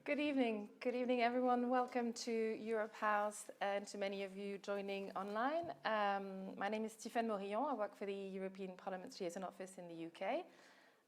Good evening everyone. Welcome to Europe House and to many of you joining online. My name is Tiffaine Morillon. I work for the European Parliament's Liaison Office in the UK.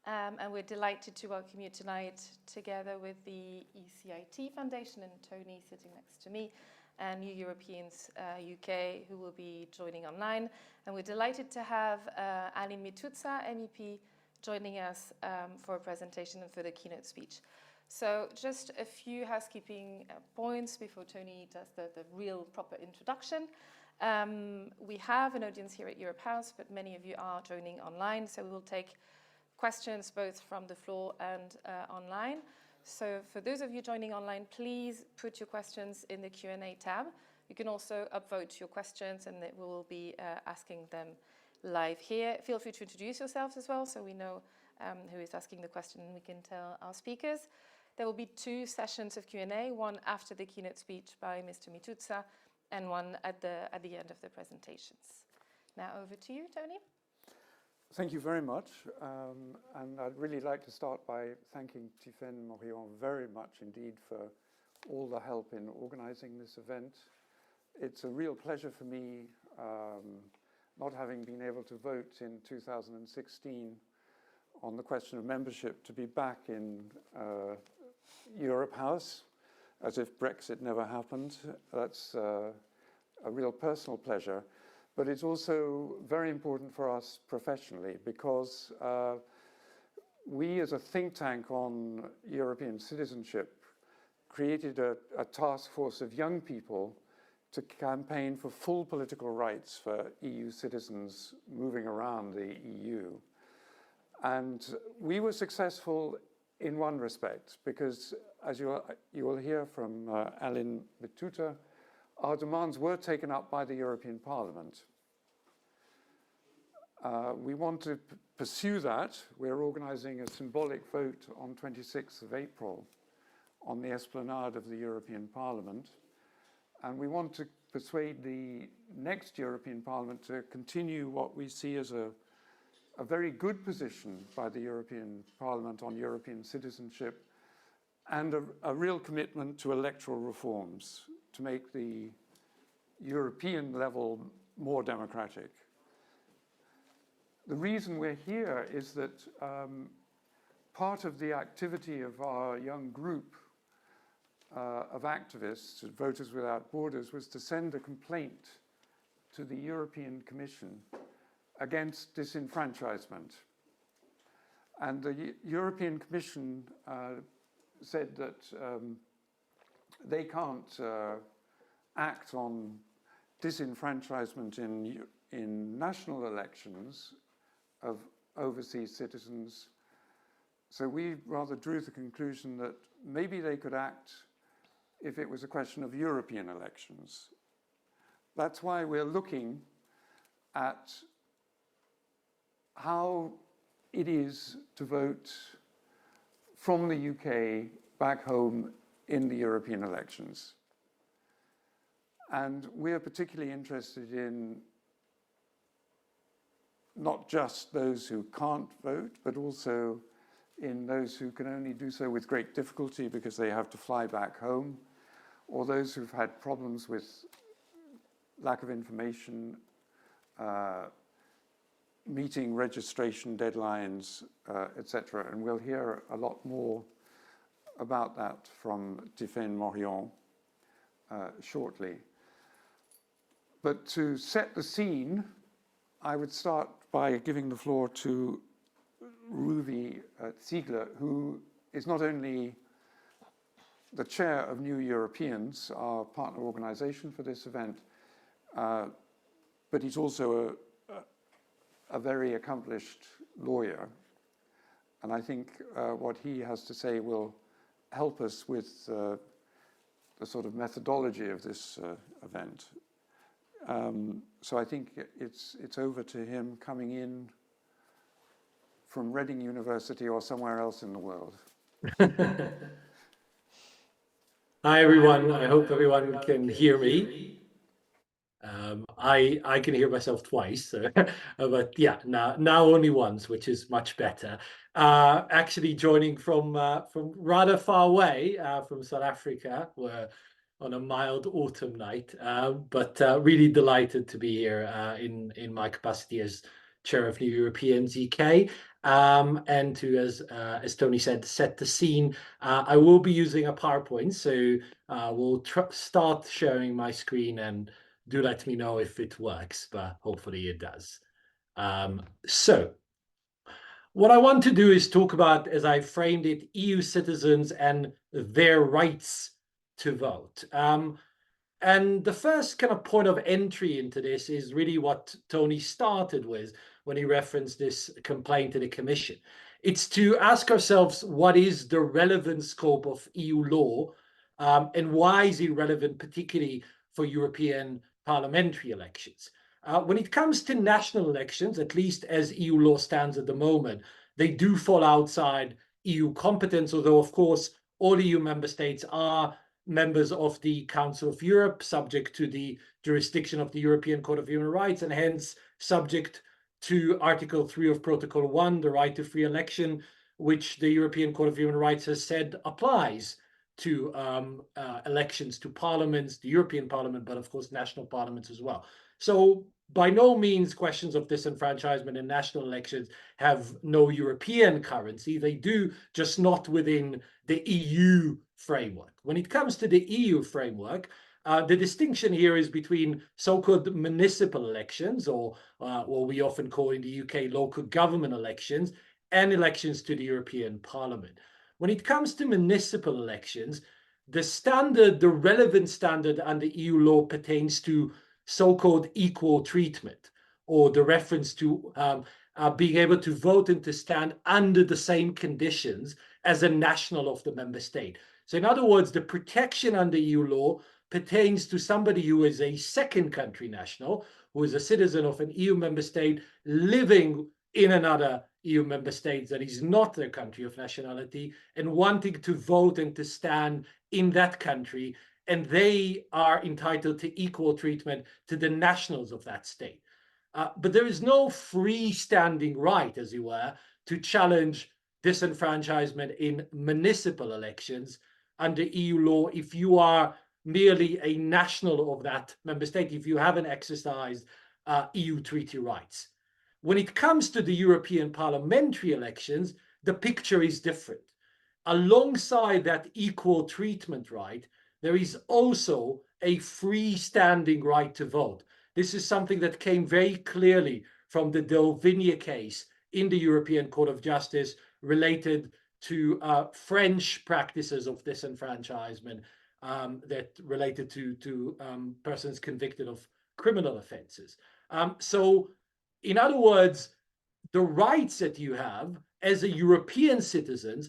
And we're delighted to welcome you tonight together with the ECIT Foundation and Tony sitting next to me and New Europeans UK who will be joining online. And we're delighted to have Alin Mituta MEP joining us for a presentation and for the keynote speech. So just a few housekeeping points before Tony does the real proper introduction. We have an audience here at Europe House, but many of you are joining online, so we will take questions both from the floor and online. So for those of you joining online, please put your questions in the Q&A tab. You can also upvote your questions and we will be asking them live here. Feel free to introduce yourselves as well so we know who is asking the question and we can tell our speakers. There will be two sessions of Q&A, one after the keynote speech by Mr. Mituta and one at the end of the presentations. Now over to you, Tony. Thank you very much. And I'd really like to start by thanking Tiffaine Morillon very much indeed for all the help in organizing this event. It's a real pleasure for me, not having been able to vote in 2016 on the question of membership, to be back in Europe House, as if Brexit never happened. That's a real personal pleasure. But it's also very important for us professionally because we as a think tank on European citizenship created a task force of young people to campaign for full political rights for EU citizens moving around the EU. And we were successful in one respect, because as you will hear from Alin Mituta, our demands were taken up by the European Parliament. We want to pursue that. We're organizing a symbolic vote on 26th of April on the esplanade of the European Parliament. And we want to persuade the next European Parliament to continue what we see as a very good position by the European Parliament on European citizenship and a real commitment to electoral reforms to make the European level more democratic. The reason we're here is that part of the activity of our young group of activists, Voters Without Borders, was to send a complaint to the European Commission against disenfranchisement. And the European Commission said that they can't act on disenfranchisement in national elections of overseas citizens. So we rather drew the conclusion that maybe they could act if it was a question of European elections. That's why we're looking at how it is to vote from the UK back home in the European elections. And we're particularly interested in not just those who can't vote, but also in those who can only do so with great difficulty because they have to fly back home, or those who've had problems with lack of information, meeting registration deadlines, etc. And we'll hear a lot more about that from Tiffaine Morillon shortly. But to set the scene, I would start by giving the floor to Ruvi Ziegler, who is not only the chair of New Europeans, our partner organization for this event, but he's also a very accomplished lawyer. And I think what he has to say will help us with the sort of methodology of this event. So I think it's over to him coming in from Reading University or somewhere else in the world. Hi everyone, I hope everyone can hear me. I can hear myself twice, so, but yeah, now only once, which is much better. Actually joining from rather far away, from South Africa. We're on a mild autumn night, but really delighted to be here in my capacity as chair of New Europeans UK. And to, as Tony said, set the scene. I will be using a PowerPoint, so we'll start sharing my screen, and do let me know if it works, but hopefully it does. So what I want to do is talk about, as I framed it, EU citizens and their rights to vote. And the first kind of point of entry into this is really what Tony started with when he referenced this complaint to the Commission. It's to ask ourselves, what is the relevant scope of EU law, and why is it relevant, particularly for European parliamentary elections? When it comes to national elections, at least as EU law stands at the moment, they do fall outside EU competence, although, of course, all EU member states are members of the Council of Europe, subject to the jurisdiction of the European Court of Human Rights, and hence subject to Article 3 of Protocol 1, the right to free election, which the European Court of Human Rights has said applies to elections to parliaments, the European Parliament, but of course national parliaments as well. So by no means questions of disenfranchisement in national elections have no European currency. They do, just not within the EU framework. When it comes to the EU framework, the distinction here is between so-called municipal elections, or what we often call in the UK local government elections, and elections to the European Parliament. When it comes to municipal elections, the relevant standard under EU law pertains to so-called equal treatment, or the reference to being able to vote and to stand under the same conditions as a national of the member state. So in other words, the protection under EU law pertains to somebody who is a second country national, who is a citizen of an EU member state living in another EU member state that is not their country of nationality, and wanting to vote and to stand in that country, and they are entitled to equal treatment to the nationals of that state. But there is no freestanding right, as you were, to challenge disenfranchisement in municipal elections under EU law if you are merely a national of that member state, if you haven't exercised EU treaty rights. When it comes to the European parliamentary elections, the picture is different. Alongside that equal treatment right, there is also a freestanding right to vote. This is something that came very clearly from the Delvigne case in the European Court of Justice related to French practices of disenfranchisement that related to persons convicted of criminal offenses. So, in other words, the rights that you have as a European citizen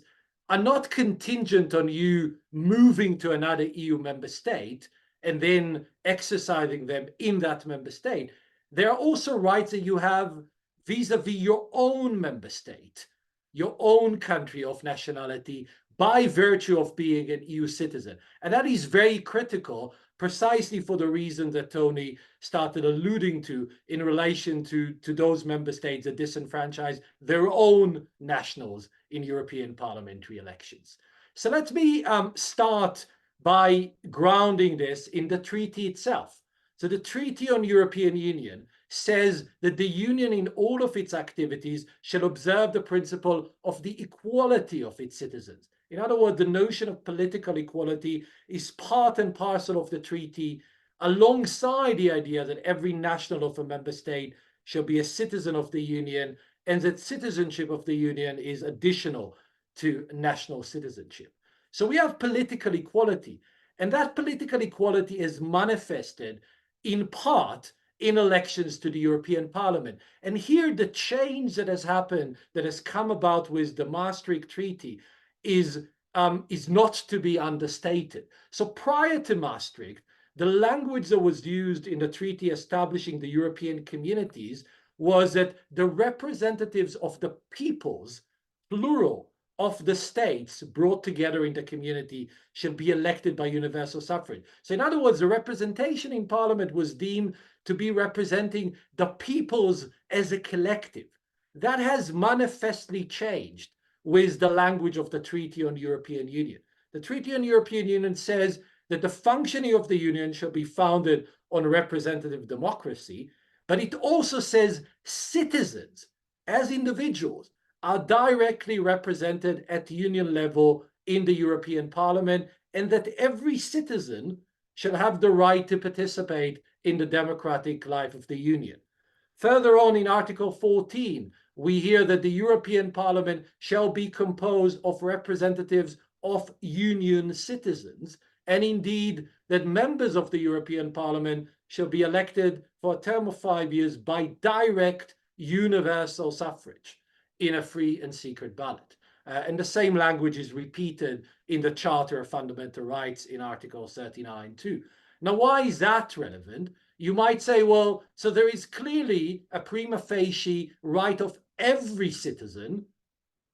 are not contingent on you moving to another EU member state and then exercising them in that member state. There are also rights that you have vis-a-vis your own member state, your own country of nationality, by virtue of being an EU citizen. And that is very critical, precisely for the reason that Tony started alluding to in relation to those member states that disenfranchise their own nationals in European parliamentary elections. So let me start by grounding this in the treaty itself. So the Treaty on European Union says that the Union in all of its activities shall observe the principle of the equality of its citizens. In other words, the notion of political equality is part and parcel of the treaty, alongside the idea that every national of a member state shall be a citizen of the Union, and that citizenship of the Union is additional to national citizenship. So we have political equality, and that political equality is manifested in part in elections to the European Parliament. And here the change that has happened, that has come about with the Maastricht Treaty, is not to be understated. So prior to Maastricht, the language that was used in the treaty establishing the European communities was that the representatives of the peoples, plural, of the states brought together in the community shall be elected by universal suffrage. So in other words, the representation in parliament was deemed to be representing the peoples as a collective. That has manifestly changed with the language of the Treaty on European Union. The Treaty on European Union says that the functioning of the Union shall be founded on representative democracy, but it also says citizens, as individuals, are directly represented at union level in the European Parliament, and that every citizen shall have the right to participate in the democratic life of the Union. Further on in Article 14, we hear that the European Parliament shall be composed of representatives of Union citizens, and indeed that members of the European Parliament shall be elected for a term of 5 years by direct universal suffrage in a free and secret ballot. And the same language is repeated in the Charter of Fundamental Rights in Article 39 too. Now, why is that relevant? You might say, well, so there is clearly a prima facie right of every citizen,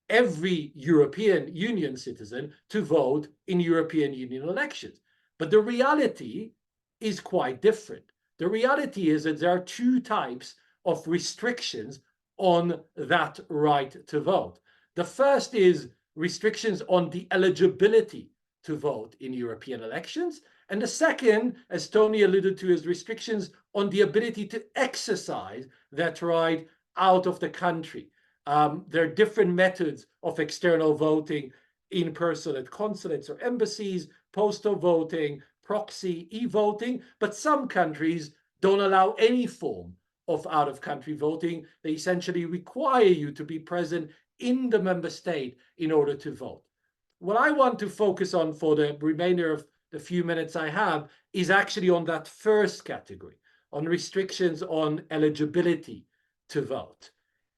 every European Union citizen, to vote in European Union elections. But the reality is quite different. The reality is that there are two types of restrictions on that right to vote. The first is restrictions on the eligibility to vote in European elections. And the second, as Tony alluded to, is restrictions on the ability to exercise that right out of the country. There are different methods of external voting: in person at consulates or embassies, postal voting, proxy, e-voting, but some countries don't allow any form of out-of-country voting. They essentially require you to be present in the member state in order to vote. What I want to focus on for the remainder of the few minutes I have is actually on that first category, on restrictions on eligibility to vote.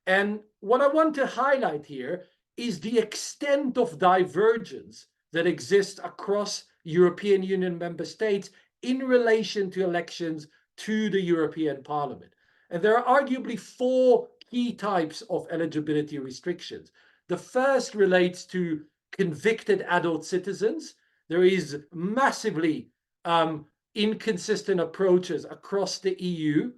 And what I want to highlight here is the extent of divergence that exists across European Union member states in relation to elections to the European Parliament. And there are arguably four key types of eligibility restrictions. The first relates to convicted adult citizens. There is massively inconsistent approaches across the EU,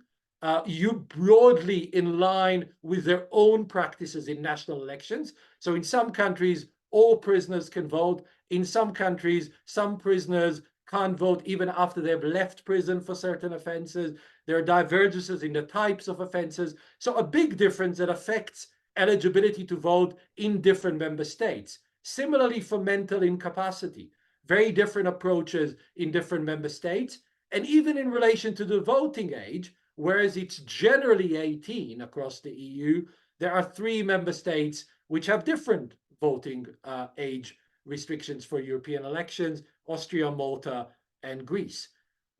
broadly in line with their own practices in national elections. So in some countries, all prisoners can vote. In some countries, some prisoners can't vote even after they've left prison for certain offenses. There are divergences in the types of offenses. So a big difference that affects eligibility to vote in different member states. Similarly for mental incapacity, very different approaches in different member states. And even in relation to the voting age, whereas it's generally 18 across the EU, there are 3 member states which have different voting age restrictions for European elections: Austria, Malta, and Greece.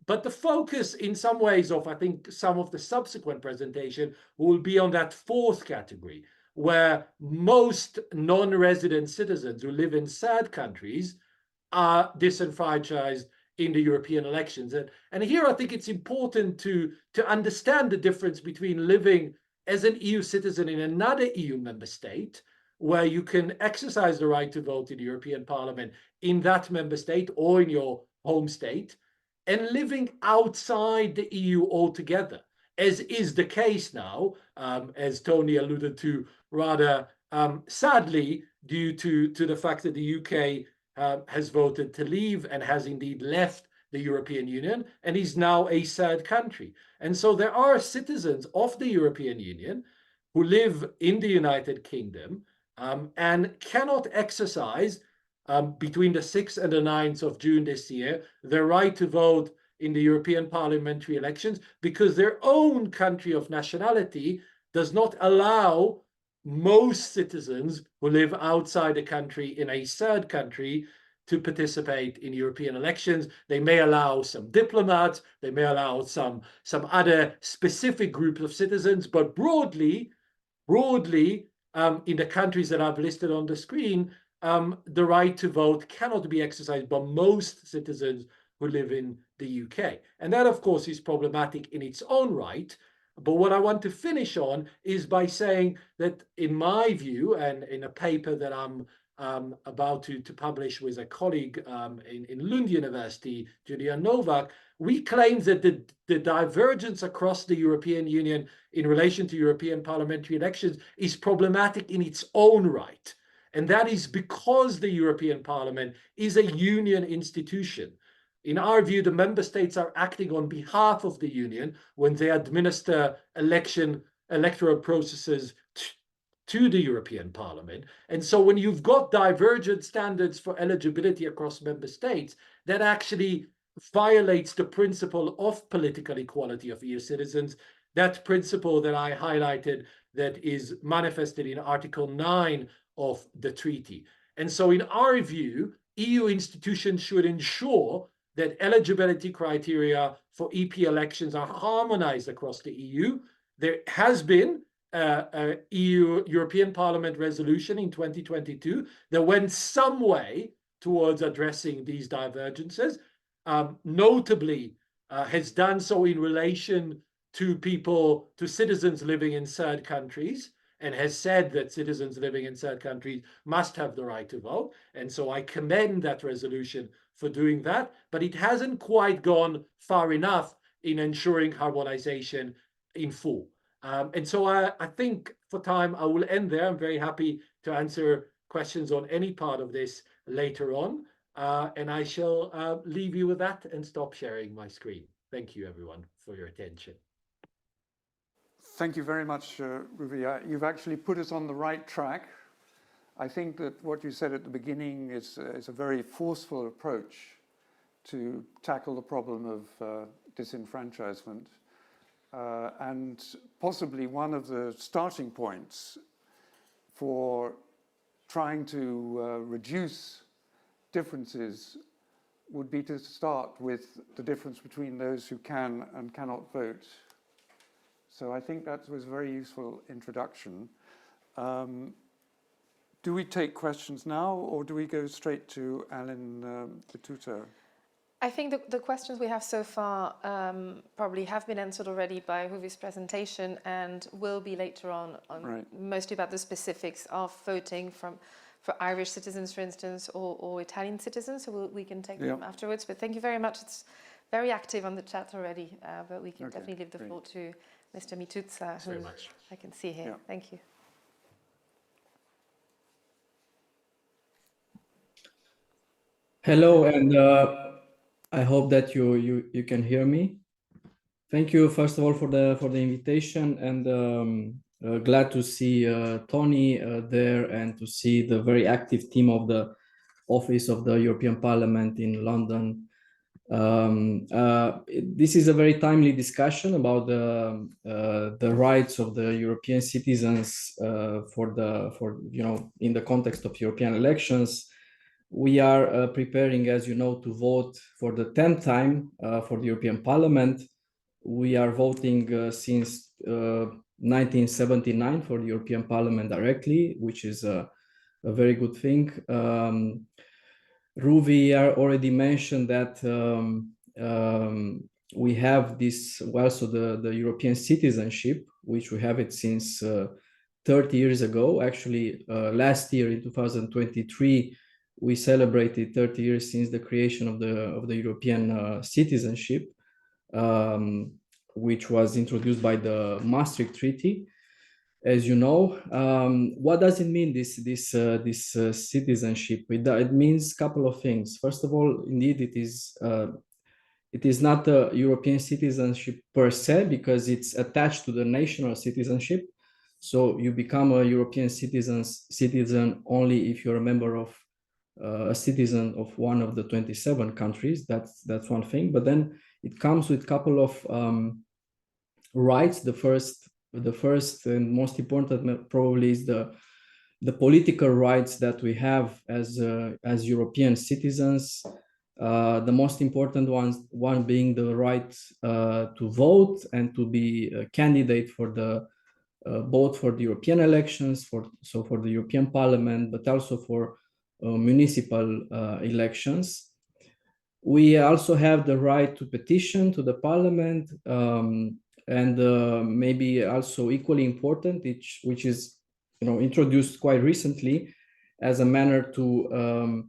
But the focus in some ways of, I think, some of the subsequent presentation will be on that fourth category, where most non-resident citizens who live in third countries are disenfranchised in the European elections. And here I think it's important to understand the difference between living as an EU citizen in another EU member state, where you can exercise the right to vote in the European Parliament in that member state or in your home state, and living outside the EU altogether, as is the case now, as Tony alluded to, rather sadly, due to the fact that the UK has voted to leave and has indeed left the European Union and is now a third country. And so there are citizens of the European Union who live in the United Kingdom and cannot exercise between the 6th and the 9th of June this year their right to vote in the European parliamentary elections, because their own country of nationality does not allow most citizens who live outside the country in a third country to participate in European elections. They may allow some diplomats, they may allow some other specific groups of citizens, but broadly, in the countries that I've listed on the screen, the right to vote cannot be exercised by most citizens who live in the UK. And that, of course, is problematic in its own right. But what I want to finish on is by saying that, in my view, and in a paper that I'm about to publish with a colleague in Lund University, Julia Novak, we claim that the divergence across the European Union in relation to European parliamentary elections is problematic in its own right. And that is because the European Parliament is a union institution. In our view, the member states are acting on behalf of the union when they administer electoral processes to the European Parliament. And so when you've got divergent standards for eligibility across member states, that actually violates the principle of political equality of EU citizens, that principle that I highlighted that is manifested in Article 9 of the treaty. And so in our view, EU institutions should ensure that eligibility criteria for EP elections are harmonized across the EU. There has been a European Parliament resolution in 2022 that went some way towards addressing these divergences, notably has done so in relation to citizens living in third countries, and has said that citizens living in third countries must have the right to vote. And so I commend that resolution for doing that, but it hasn't quite gone far enough in ensuring harmonization in full. And so I think for time, I will end there. I'm very happy to answer questions on any part of this later on. And I shall leave you with that and stop sharing my screen. Thank you, everyone, for your attention. Thank you very much, Ruvi. You've actually put us on the right track. I think that what you said at the beginning is a very forceful approach to tackle the problem of disenfranchisement. And possibly one of the starting points for trying to reduce differences would be to start with the difference between those who can and cannot vote. So I think that was a very useful introduction. Do we take questions now, or do we go straight to Alin Mituta? I think the questions we have so far probably have been answered already by Ruvi's presentation and will be later on right. Mostly about the specifics of voting for Irish citizens, for instance, or Italian citizens. So we can take them afterwards. But thank you very much. It's very active on the chat already, but we can definitely leave the floor to Mr. Mituta, who I can see here. Yeah. Thank you. Hello, and I hope that you can hear me. Thank you, first of all, for the invitation, and glad to see Tony there and to see the very active team of the Office of the European Parliament in London. This is a very timely discussion about the rights of the European citizens in the context of European elections. We are preparing, as you know, to vote for the 10th time for the European Parliament. We are voting since 1979 for the European Parliament directly, which is a very good thing. Ruvi already mentioned that we have this, also the European citizenship, which we have it since 30 years ago. Actually, last year in 2023, we celebrated 30 years since the creation of the European citizenship, which was introduced by the Maastricht Treaty. As you know, what does it mean, this citizenship? It means a couple of things. First of all, indeed, it is not a European citizenship per se, because it's attached to the national citizenship. So you become a European citizen only if you're a member of a citizen of one of the 27 countries. That's one thing. But then it comes with a couple of rights. The first and most important probably is the political rights that we have as European citizens. The most important one being the right to vote and to be a candidate for both for the European elections, for the European Parliament, but also for municipal elections. We also have the right to petition to the Parliament, and maybe also equally important, which is introduced quite recently, as a manner to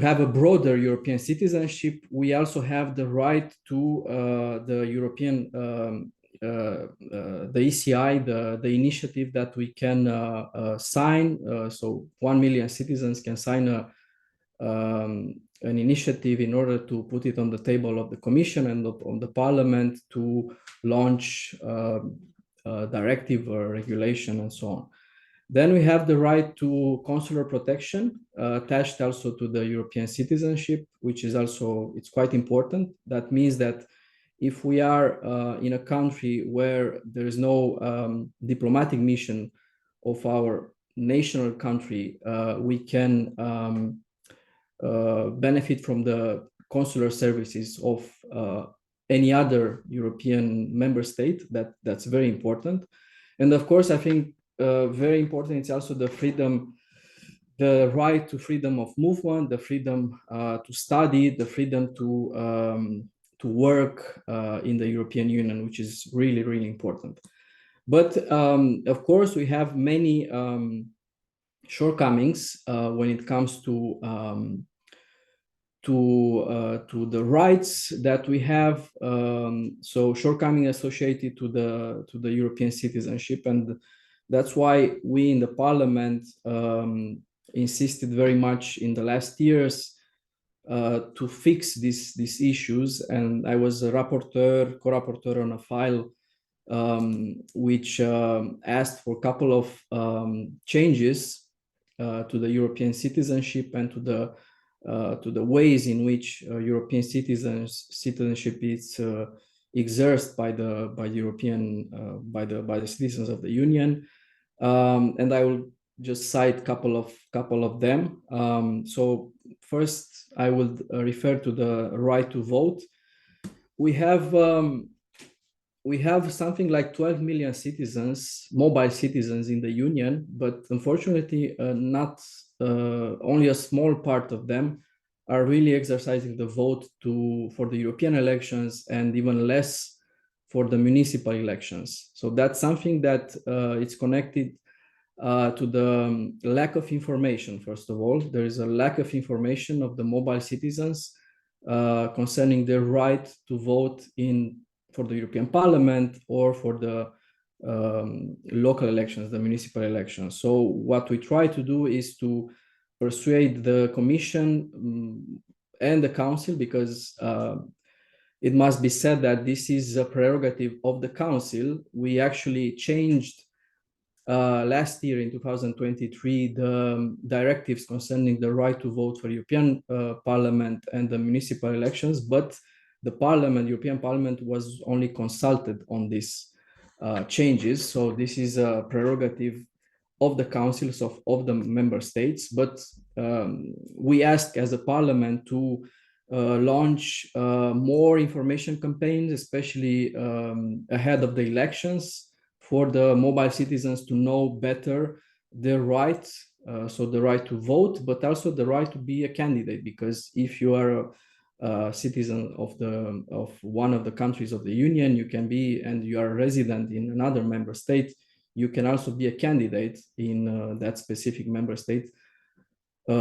have a broader European citizenship, we also have the right to the European, the ECI, the initiative that we can sign. So 1 million citizens can sign an initiative in order to put it on the table of the Commission and on the Parliament to launch a directive or regulation and so on. Then we have the right to consular protection attached also to the European citizenship, which is also, it's quite important. That means that if we are in a country where there is no diplomatic mission of our national country, we can benefit from the consular services of any other European member state. That's very important. And of course, I think very important is also the freedom, the right to freedom of movement, the freedom to study, the freedom to work in the European Union, which is really, really important. But of course, we have many shortcomings when it comes to the rights that we have. So shortcoming associated to the European citizenship, and that's why we in the Parliament insisted very much in the last years to fix these issues. And I was a rapporteur, co-rapporteur on a file which asked for a couple of changes to the European citizenship and to the ways in which European citizenship is exercised by the citizens of the Union. And I will just cite couple of them. So first, I would refer to the right to vote. We have something like 12 million citizens, mobile citizens in the Union, but unfortunately, not only a small part of them are really exercising the vote for the European elections, and even less for the municipal elections. So that's something that is connected to the lack of information. First of all, there is a lack of information of the mobile citizens concerning their right to vote for the European Parliament or for the local elections, the municipal elections. So what we try to do is to persuade the Commission and the Council, because it must be said that this is a prerogative of the Council. We actually changed last year in 2023 the directives concerning the right to vote for European Parliament and the municipal elections, but the European Parliament was only consulted on these changes. So this is a prerogative of the councils of the member states. But we asked as a Parliament to launch more information campaigns, especially ahead of the elections, for the mobile citizens to know better their rights. So the right to vote, but also the right to be a candidate, because if you are a citizen of one of the countries of the Union, you can be, and you are a resident in another member state, you can also be a candidate in that specific member state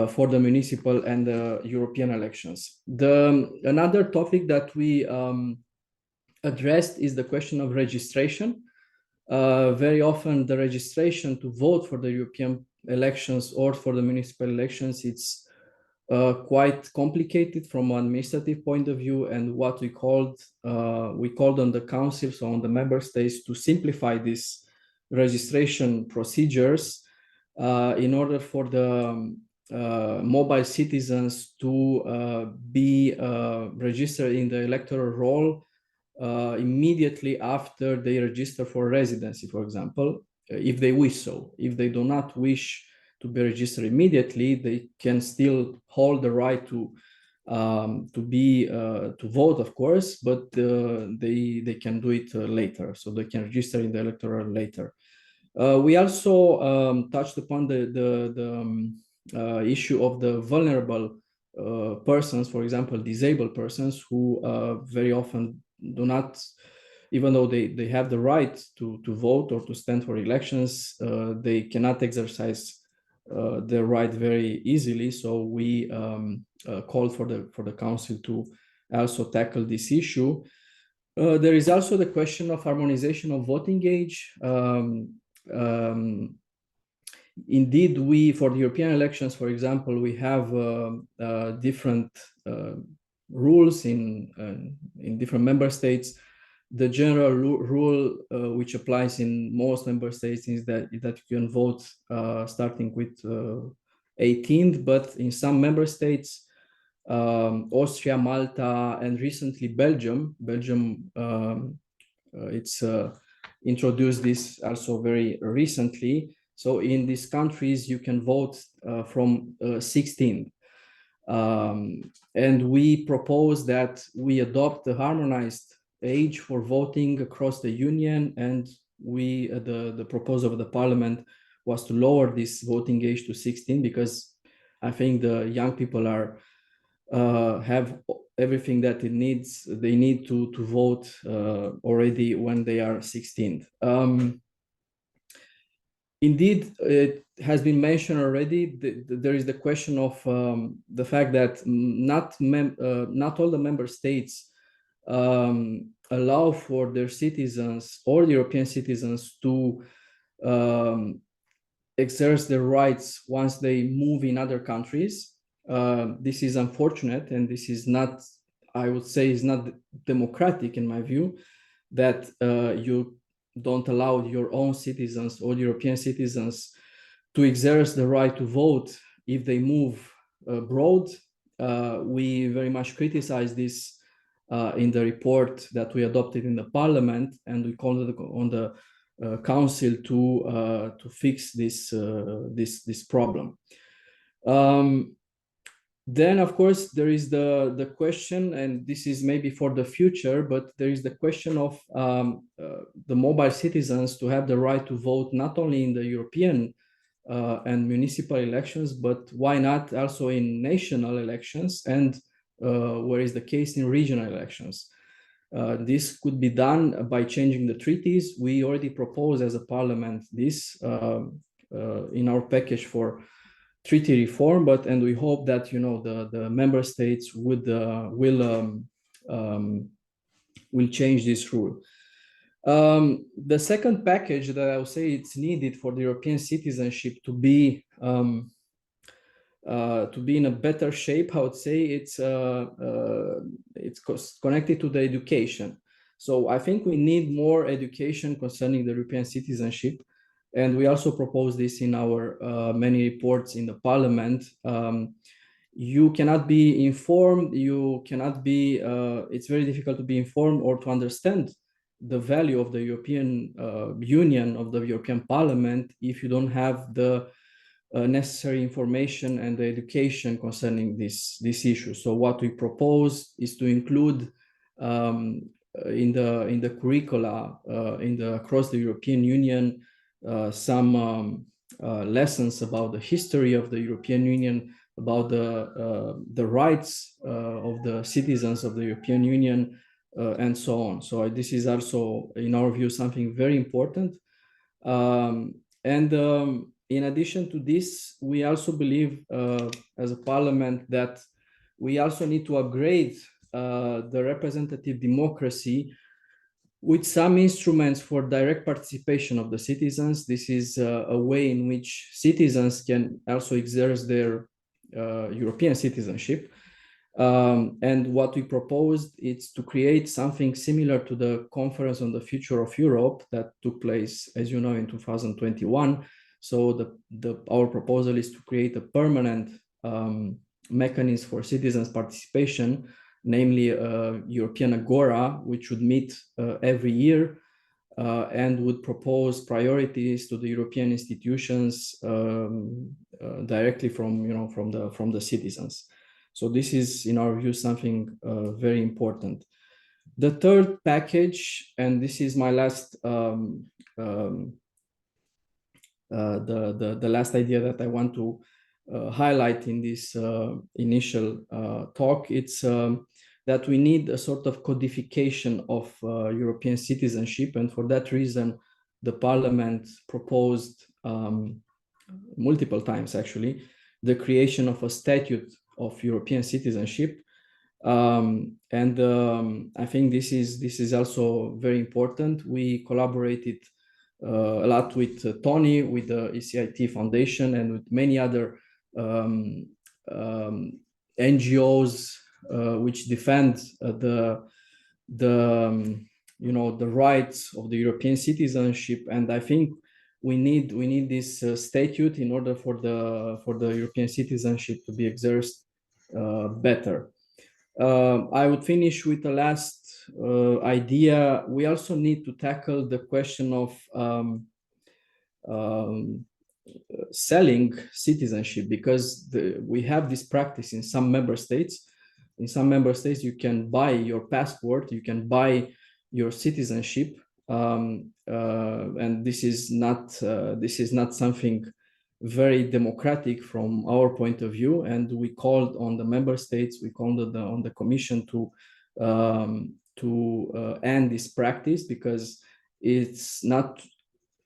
for the municipal and the European elections. Another topic that we addressed is the question of registration. Very often the registration to vote for the European elections or for the municipal elections, it's quite complicated from an administrative point of view, and what we called on the council, so on the member states, to simplify these registration procedures in order for the mobile citizens to be registered in the electoral roll immediately after they register for residency, for example, if they wish so. If they do not wish to be registered immediately, they can still hold the right to vote, of course, but they can do it later, so they can register in the electoral later. We also touched upon the issue of the vulnerable persons, for example, disabled persons, who very often do not, even though they have the right to vote or to stand for elections, they cannot exercise their right very easily. So we called for the council to also tackle this issue. There is also the question of harmonization of voting age. Indeed, for the European elections, for example, we have different rules in different member states. The general rule which applies in most member states is that you can vote starting with 18th, but in some member states, Austria, Malta, and recently Belgium it's introduced this also very recently. So in these countries, you can vote from 16. And we propose that we adopt the harmonized age for voting across the union. And the proposal of the parliament was to lower this voting age to 16, because I think the young people have everything that they need to vote already when they are 16. Indeed, it has been mentioned already. There is the question of the fact that not all the member states allow for their citizens or European citizens to exercise their rights once they move in other countries. This is unfortunate, and this is not, I would say, is not democratic in my view, that you don't allow your own citizens or European citizens to exercise the right to vote if they move abroad. We very much criticize this in the report that we adopted in the parliament, and we called on the council to fix this problem. Then, of course, there is the question, and this is maybe for the future, but there is the question of the mobile citizens to have the right to vote not only in the European and municipal elections, but why not also in national elections, and where is the case in regional elections. This could be done by changing the treaties. We already proposed as a parliament this in our package for treaty reform, and we hope that the member states will change this rule. The second package that I would say it's needed for the European citizenship to be in a better shape, I would say it's connected to the education. So I think we need more education concerning the European citizenship. And we also propose this in our many reports in the parliament. You cannot be informed, it's very difficult to be informed or to understand the value of the European Union, of the European Parliament, if you don't have the necessary information and the education concerning this issue. So what we propose is to include in the curricula across the European Union some lessons about the history of the European Union, about the rights of the citizens of the European Union, and so on. So this is also, in our view, something very important. In addition to this, we also believe as a parliament that we also need to upgrade the representative democracy with some instruments for direct participation of the citizens. This is a way in which citizens can also exercise their European citizenship. And what we proposed is to create something similar to the Conference on the Future of Europe that took place, as you know, in 2021. So our proposal is to create a permanent mechanism for citizens' participation, namely a European Agora, which would meet every year and would propose priorities to the European institutions directly from the citizens. So this is, in our view, something very important. The third package, and this is my last the last idea that I want to highlight in this initial talk, it's that we need a sort of codification of European citizenship, and for that reason, the Parliament proposed multiple times actually, the creation of a statute of European citizenship. I think this is also very important. We collaborated a lot with Tony, with the ECIT Foundation, and with many other NGOs which defend the rights of the European citizenship. And I think we need this statute in order for the European citizenship to be exercised better. I would finish with the last idea. We also need to tackle the question of selling citizenship, because we have this practice in some member states. In some member states, you can buy your passport, you can buy your citizenship, and this is not something very democratic from our point of view. And we called on the member states, we called on the Commission to end this practice, because it's not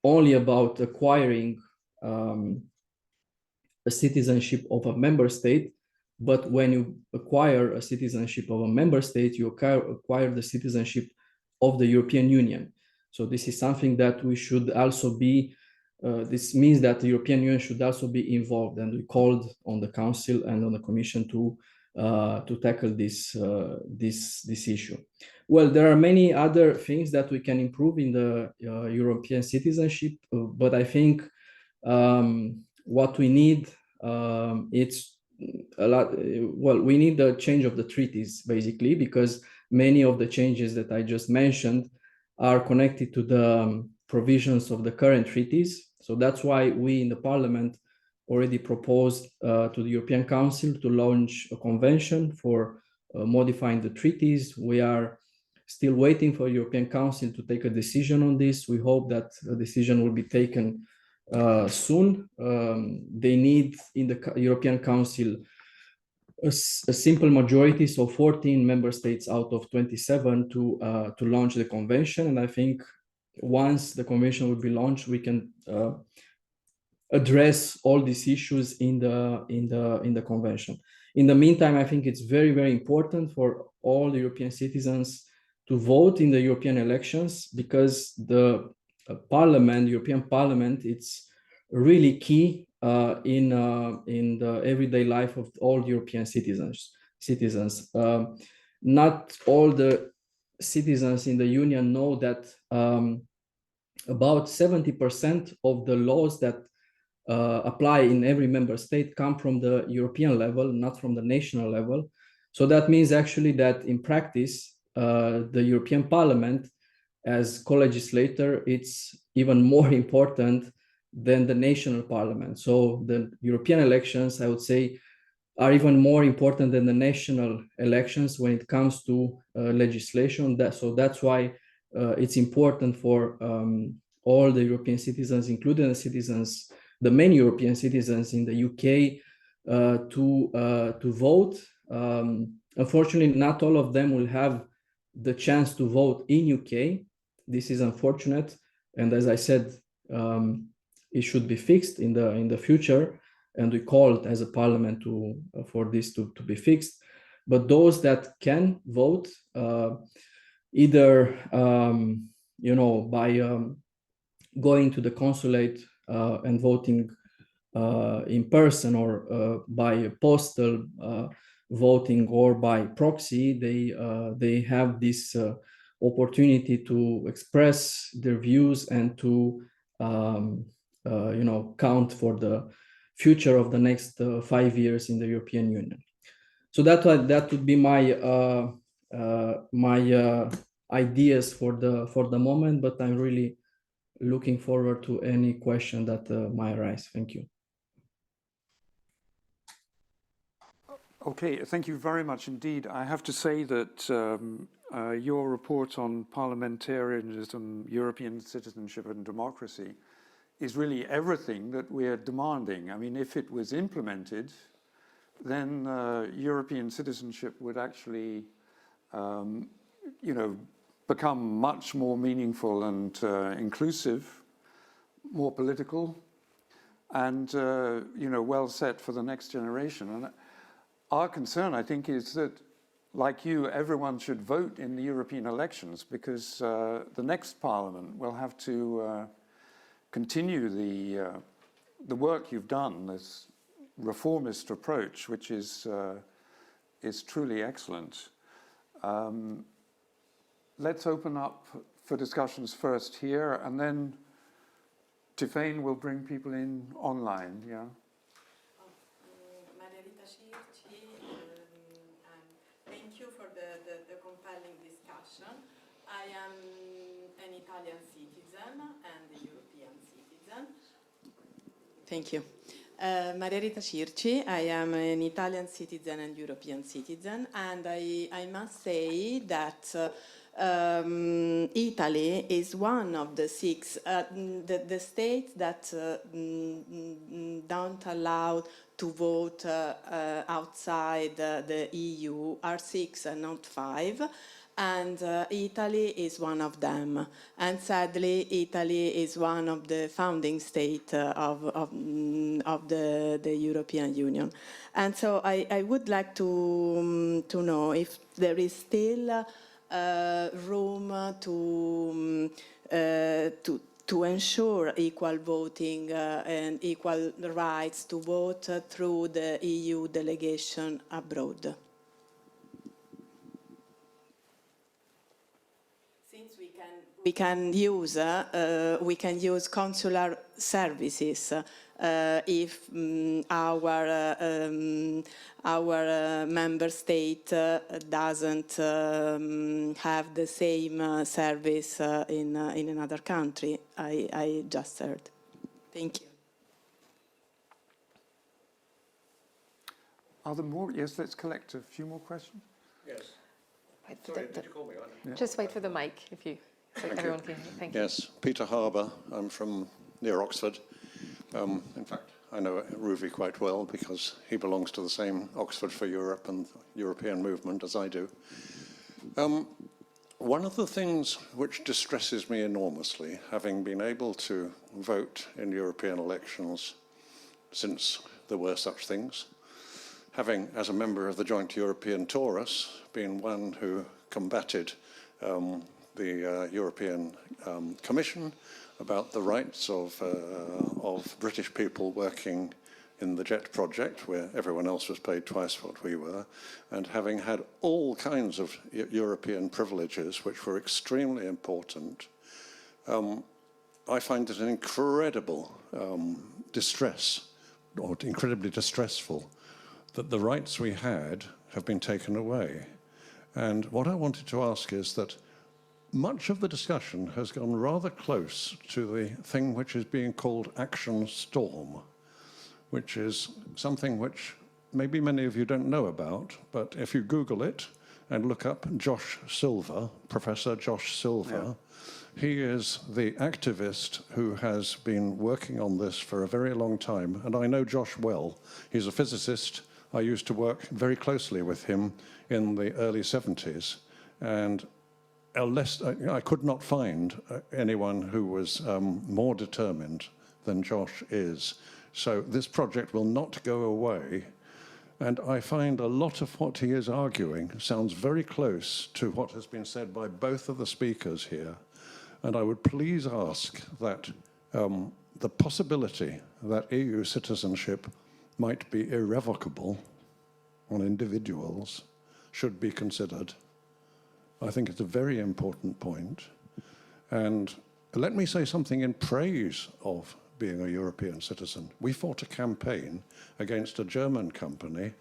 only about acquiring a citizenship of a member state, but when you acquire a citizenship of a member state, you acquire the citizenship of the European Union. So this is something that we should also be, this means that the European Union should also be involved, and we called on the Council and on the Commission to tackle this issue. Well, there are many other things that we can improve in the European citizenship, but I think what we need, it's a lot. Well, we need the change of the treaties, basically, because many of the changes that I just mentioned are connected to the provisions of the current treaties. So that's why we in the Parliament already proposed to the European Council to launch a convention for modifying the treaties. We are still waiting for the European Council to take a decision on this. We hope that a decision will be taken soon. They need in the European Council a simple majority, so 14 member states out of 27 to launch the convention. And I think once the convention will be launched, we can address all these issues in the convention. In the meantime, I think it's very, very important for all the European citizens to vote in the European elections, because the European Parliament, it's really key in the everyday life of all European citizens. Not all the citizens in the Union know that about 70% of the laws that apply in every member state come from the European level, not from the national level. So that means actually that in practice, the European Parliament as co-legislator, it's even more important than the national parliament. So the European elections, I would say, are even more important than the national elections when it comes to legislation. So that's why it's important for all the European citizens, including the many European citizens in the UK, to vote. Unfortunately, not all of them will have the chance to vote in UK. This is unfortunate, and as I said, it should be fixed in the future. And we called as a parliament for this to be fixed. But those that can vote, either by going to the consulate and voting in person, or by postal voting, or by proxy, they have this opportunity to express their views and to count for the future of the next 5 years in the European Union. So that would be my ideas for the moment, but I'm really looking forward to any question that might arise. Thank you. Okay, thank you very much indeed. I have to say that your report on parliamentarianism, European citizenship and democracy is really everything that we're demanding. I mean, if it was implemented, then European citizenship would actually, become much more meaningful and inclusive, more political. and you know, well set for the next generation. And our concern, I think, is that, like you, everyone should vote in the European elections, because the next Parliament will have to continue the work you've done, this reformist approach, which is truly excellent. Let's open up for discussions first here, and then Tiffaine will bring people in online. Yeah. Thank you for the compelling discussion. I am an Italian citizen and a European citizen. Thank you. Maria Rita Circi, I am an Italian citizen and European citizen, and I must say that Italy is one of the six, the states that don't allow to vote outside the EU are 6 and not 5. And Italy is one of them. And sadly, Italy is one of the founding states of the European Union. And so I would like to know if there is still room to ensure equal voting and equal rights to vote through the EU delegation abroad. Since we can use consular services if our member state doesn't have the same service in another country. I just heard. Thank you. Are there more? Yes, let's collect a few more questions. Yes. Sorry, did you call me? Yeah. Just wait for the mic, if you, so everyone can hear. Thank you. Yes, Peter Harbour. I'm from near Oxford. In fact, I know Ruvi quite well because he belongs to the same Oxford for Europe and European movement as I do. One of the things which distresses me enormously, having been able to vote in European elections since there were such things, having, as a member of the Joint European Taurus, been one who combated the European Commission about the rights of British people working in the JET project, where everyone else was paid twice what we were, and having had all kinds of European privileges which were extremely important, I find it an incredible distress, or incredibly distressful, that the rights we had have been taken away. And what I wanted to ask is that much of the discussion has gone rather close to the thing which is being called Action Storm, which is something which maybe many of you don't know about, but if you Google it and look up Josh Silver, Professor Josh Silver, he is the activist who has been working on this for a very long time. And I know Josh well. He's a physicist. I used to work very closely with him in the early 70s. And I could not find anyone who was more determined than Josh is. So this project will not go away. And I find a lot of what he is arguing sounds very close to what has been said by both of the speakers here. And I would please ask that the possibility that EU citizenship might be irrevocable on individuals should be considered. I think it's a very important point. And let me say something in praise of being a European citizen. We fought a campaign against a German company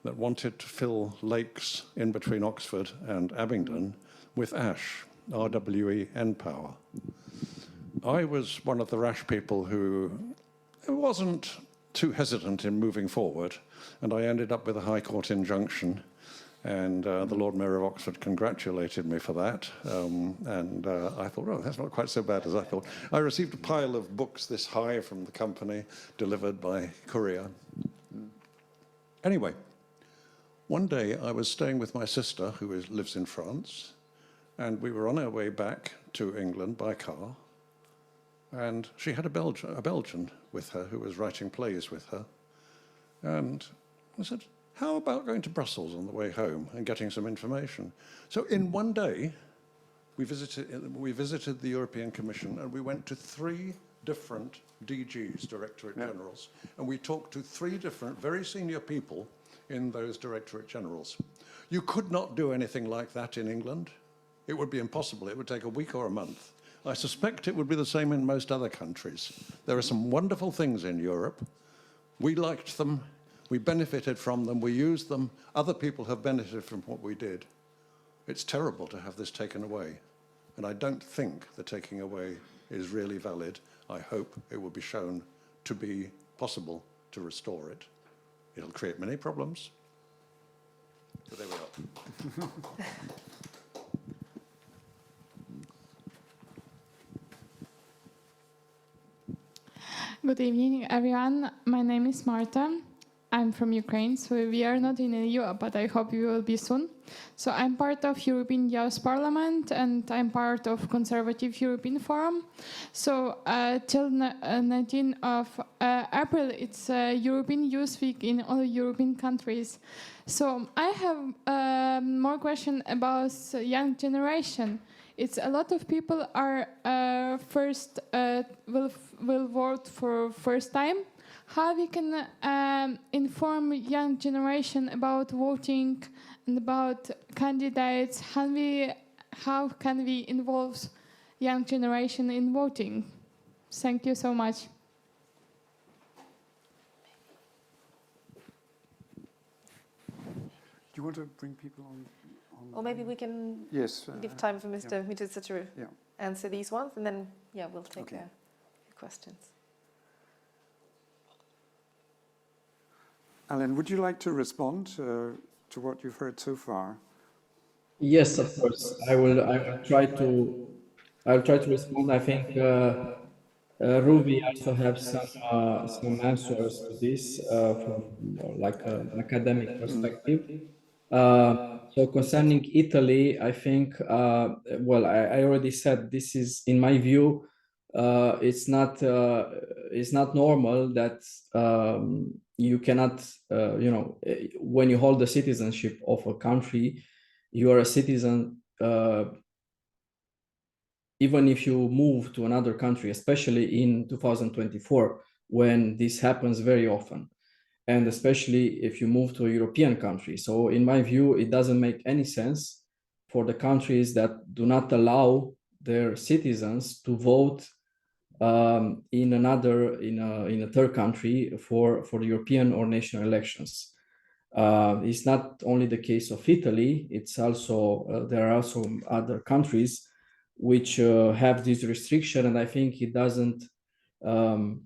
that wanted to fill lakes in between Oxford and Abingdon with ash, RWE N-Power. I was one of the rash people who wasn't too hesitant in moving forward, and I ended up with a High Court injunction, and the Lord Mayor of Oxford congratulated me for that, and I thought, oh, that's not quite so bad as I thought. I received a pile of books this high from the company, delivered by courier. Anyway, one day I was staying with my sister, who lives in France, and we were on our way back to England by car, And she had a Belgian with her who was writing plays with her. And I said, how about going to Brussels on the way home and getting some information? So in one day, we visited the European Commission, and we went to 3 different DGs, Directorate Generals, and we talked to 3 different very senior people in those Directorate Generals. You could not do anything like that in England. It would be impossible. It would take a week or a month. I suspect it would be the same in most other countries. There are some wonderful things in Europe. We liked them. We benefited from them. We used them. Other people have benefited from what we did. It's terrible to have this taken away. And I don't think the taking away is really valid. I hope it will be shown to be possible to restore it. It'll create many problems. But there we are. Good evening, everyone. My name is Marta. I'm from Ukraine, so we are not in the EU, but I hope we will be soon. So I'm part of European Youth Parliament, and I'm part of Conservative European Forum. So till 19th of April, it's European Youth Week in all European countries. So I have more question about young generation. It's a lot of people are will vote for first time. How we can inform young generation about voting and about candidates? How can we involve young generation in voting? Thank you so much. Do you want to bring people on? Or maybe we can give time for Mr. Mituta to answer these ones, and then we'll take a few questions. Alin, would you like to respond to what you've heard so far? Yes, of course. I will try to respond. I think Ruvi also have some answers to this from like an academic perspective. So concerning Italy, I think well, I already said this is, in my view, it's not normal that you cannot when you hold the citizenship of a country, you are a citizen even if you move to another country, especially in 2024, when this happens very often, and especially if you move to a European country. So in my view, it doesn't make any sense for the countries that do not allow their citizens to vote in a third country for the European or national elections. It's not only the case of Italy. It's also there are also other countries which have this restriction, and I think it doesn't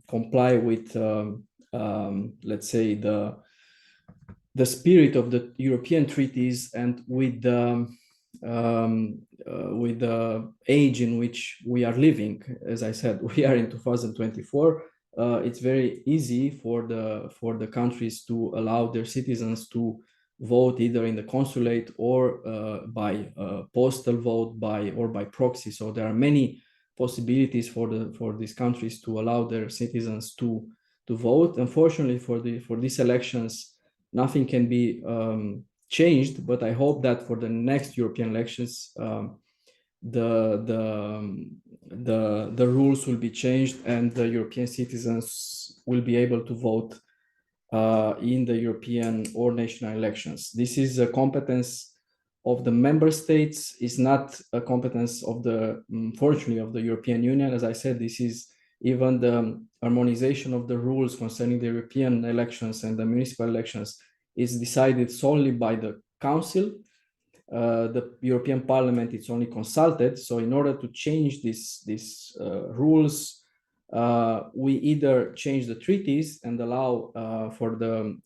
comply with let's say the spirit of the European treaties and with the age in which we are living. As I said, we are in 2024. It's very easy for the countries to allow their citizens to vote either in the consulate or by postal vote or by proxy. So there are many possibilities for these countries to allow their citizens to vote. Unfortunately, for these elections, nothing can be changed. But I hope that for the next European elections, the rules will be changed and the European citizens will be able to vote in the European or national elections. This is a competence of the member states. Is not a competence of fortunately, of the European Union. As I said, this is even the harmonization of the rules concerning the European elections and the municipal elections is decided solely by the Council. The European Parliament is only consulted. So in order to change these rules, we either change the treaties and allow for the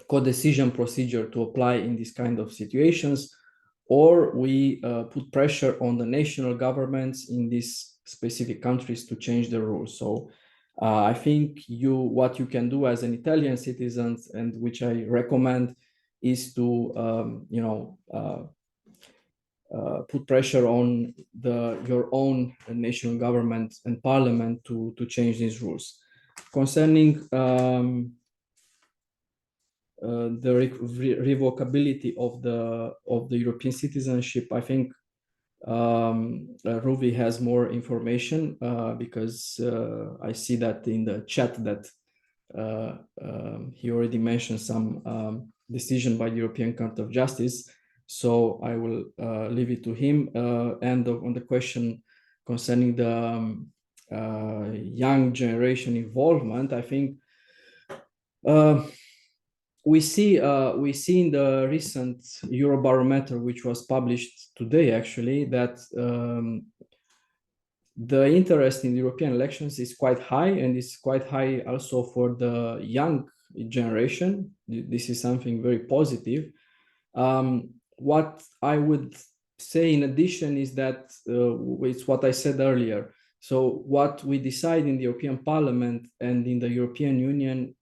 co-decision procedure to apply in these kind of situations, or we put pressure on the national governments in these specific countries to change the rules. So I think what you can do as an Italian citizen, and which I recommend, is to put pressure on your own national government and parliament to change these rules. Concerning the revocability of the European citizenship, I think Ruvi has more information because I see that in the chat that he already mentioned some decision by the European Court of Justice. So I will leave it to him. And on the question concerning the young generation involvement, I think we see in the recent Eurobarometer, which was published today, actually, that the interest in European elections is quite high, and is quite high also for the young generation. This is something very positive. What I would say in addition is that it's what I said earlier. So what we decide in the European Parliament and in the European Union,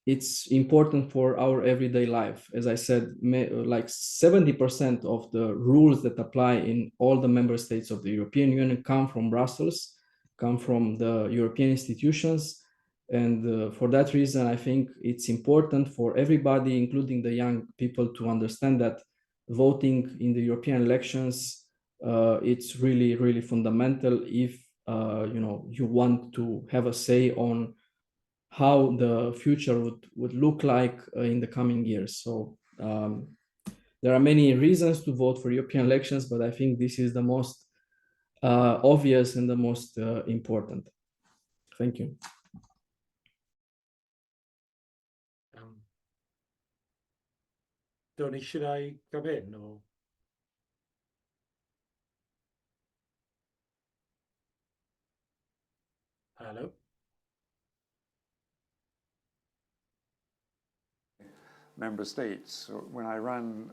it's important for our everyday life. As I said, like 70% of the rules that apply in all the member states of the European Union come from Brussels, come from the European institutions. And for that reason, I think it's important for everybody, including the young people, to understand that voting in the European elections, it's really, really fundamental if you want to have a say on how the future would look like in the coming years. So there are many reasons to vote for European elections, but I think this is the most obvious and the most important. Thank you. Tony, should I come in or? Hello? Member states. When I ran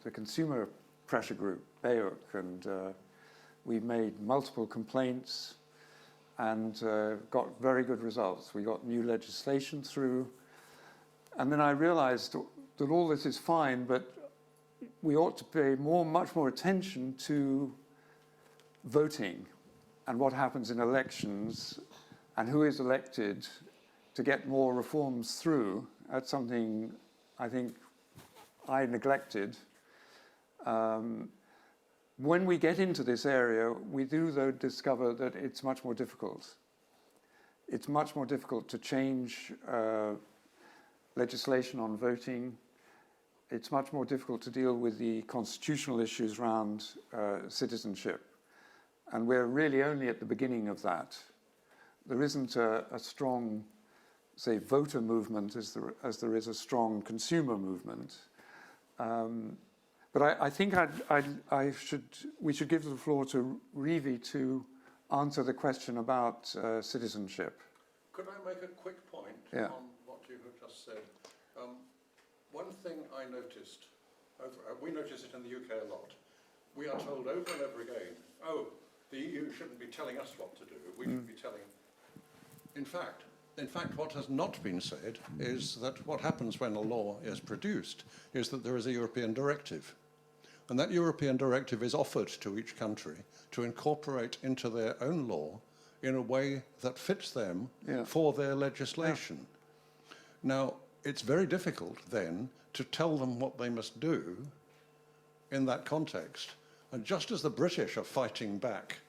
the consumer pressure group, BEUC, and we made multiple complaints and got very good results. We got new legislation through. And then I realized that all this is fine, but we ought to pay much more attention to voting and what happens in elections and who is elected to get more reforms through. That's something I think I neglected. When we get into this area, we do, though, discover that it's much more difficult. It's much more difficult to change legislation on voting. It's much more difficult to deal with the constitutional issues around citizenship. And we're really only at the beginning of that. There isn't a strong, say, voter movement as there is a strong consumer movement. But I think we should give the floor to Ruvi to answer the question about citizenship. Could I make a quick point on what you have just said? One thing I noticed, we notice it in the UK a lot. We are told over and over again, oh, the EU shouldn't be telling us what to do. We should be telling. In fact, what has not been said is that what happens when a law is produced is that there is a European directive. And that European directive is offered to each country to incorporate into their own law in a way that fits them for their legislation. Now, it's very difficult then to tell them what they must do in that context. And just as the British are fighting back,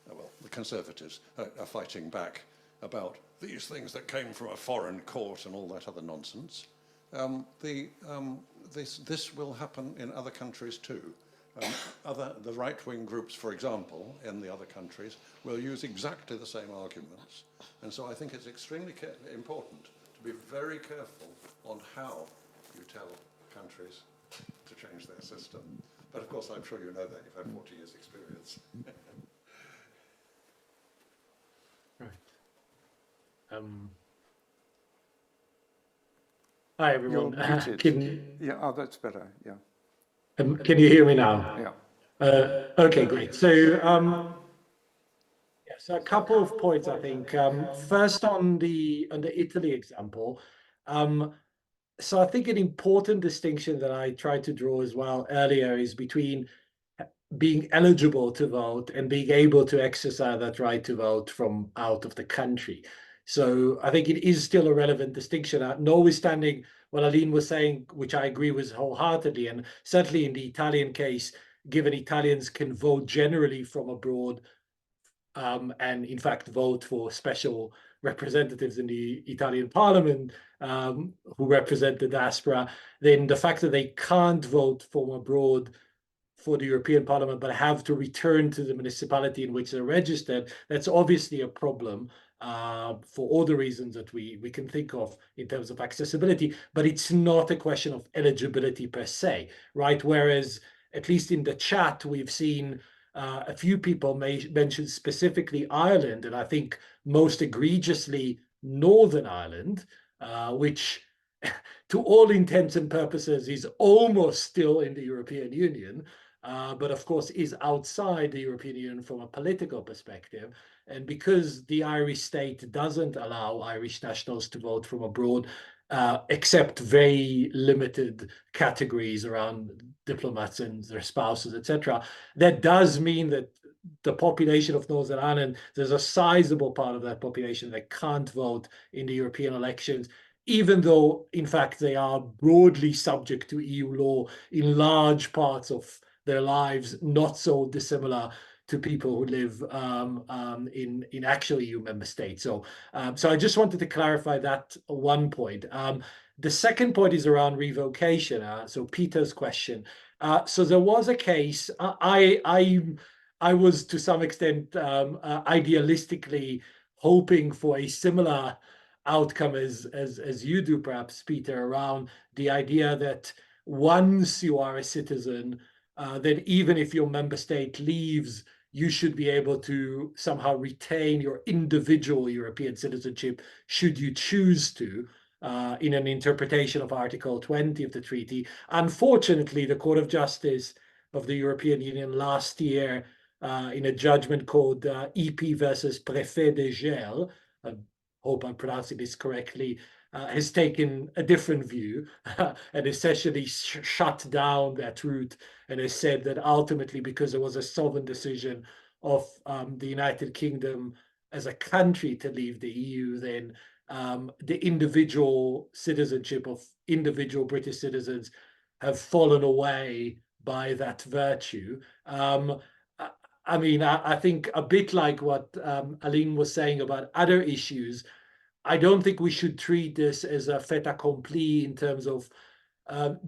well, the Conservatives are fighting back about these things that came from a foreign court and all that other nonsense, this will happen in other countries too. The right-wing groups, for example, in the other countries, will use exactly the same arguments. And so I think it's extremely important to be very careful on how you tell countries to change their system. But of course, I'm sure you know that. You've had 40 years' experience. Right. Hi, everyone. Oh, that's better, yeah. Can you hear me now? Yeah. Okay, great. So, so a couple of points, I think. First, on the Italy example, so I think an important distinction that I tried to draw as well earlier is between being eligible to vote and being able to exercise that right to vote from out of the country. So I think it is still a relevant distinction, notwithstanding what Alin was saying, which I agree with wholeheartedly. And certainly in the Italian case, given Italians can vote generally from abroad, and in fact vote for special representatives in the Italian parliament who represent the diaspora, then the fact that they can't vote from abroad for the European Parliament, but have to return to the municipality in which they're registered, that's obviously a problem for all the reasons that we can think of in terms of accessibility, but it's not a question of eligibility per se, right? Whereas, at least in the chat, we've seen a few people mention specifically Ireland, and I think most egregiously Northern Ireland, which to all intents and purposes is almost still in the European Union, but of course is outside the European Union from a political perspective. And because the Irish state doesn't allow Irish nationals to vote from abroad, except very limited categories around diplomats and their spouses, etc., that does mean that the population of Northern Ireland, there's a sizable part of that population that can't vote in the European elections, even though, in fact, they are broadly subject to EU law in large parts of their lives, not so dissimilar to people who live in actual EU member states. So I just wanted to clarify that one point. The second point is around revocation. So Peter's question. So there was a case. I was to some extent idealistically hoping for a similar outcome as you do, perhaps, Peter, around the idea that once you are a citizen, that even if your member state leaves, you should be able to somehow retain your individual European citizenship should you choose to, in an interpretation of Article 20 of the treaty. Unfortunately, the Court of Justice of the European Union last year, in a judgment called EP versus Préfet de Gel, I hope I'm pronouncing this correctly, has taken a different view and essentially shut down that route, and has said that ultimately, because there was a sovereign decision of the United Kingdom as a country to leave the EU, then the individual citizenship of individual British citizens have fallen away by that virtue. I mean, I think a bit like what Alin was saying about other issues, I don't think we should treat this as a fait accompli in terms of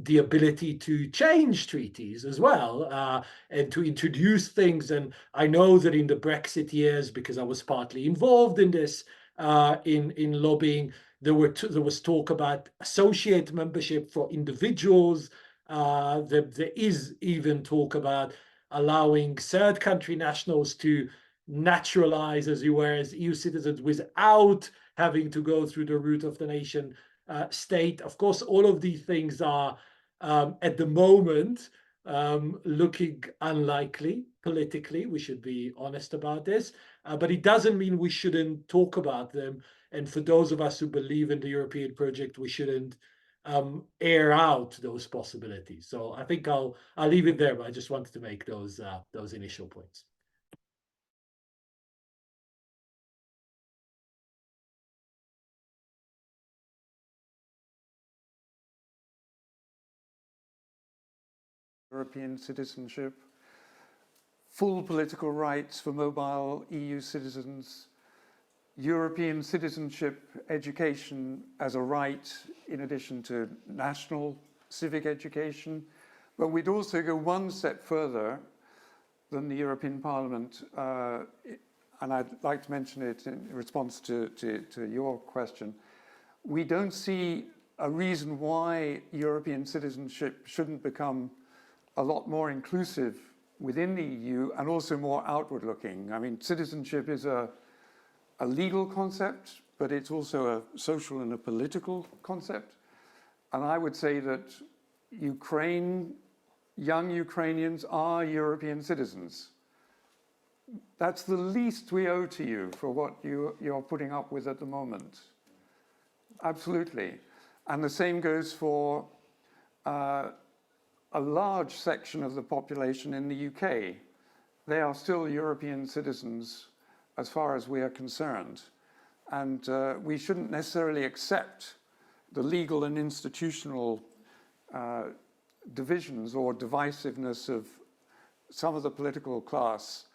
the ability to change treaties as well, and to introduce things. And I know that in the Brexit years, because I was partly involved in this, in lobbying, there was talk about associate membership for individuals. There is even talk about allowing third country nationals to naturalize, as you were, as EU citizens without having to go through the route of the nation state. Of course, all of these things are at the moment looking unlikely politically. We should be honest about this, but it doesn't mean we shouldn't talk about them. And for those of us who believe in the European project, we shouldn't air out those possibilities. So I think I'll leave it there, but I just wanted to make those initial points. European citizenship, full political rights for mobile EU citizens, European citizenship education as a right in addition to national civic education. But we'd also go one step further than the European Parliament, and I'd like to mention it in response to your question. We don't see a reason why European citizenship shouldn't become a lot more inclusive within the EU and also more outward looking. I mean, citizenship is a legal concept, but it's also a social and a political concept. And I would say that young Ukrainians are European citizens. That's the least we owe to you for what you're putting up with at the moment. Absolutely. And the same goes for a large section of the population in the UK. They are still European citizens as far as we are concerned. And we shouldn't necessarily accept the legal and institutional divisions or divisiveness of some of the political class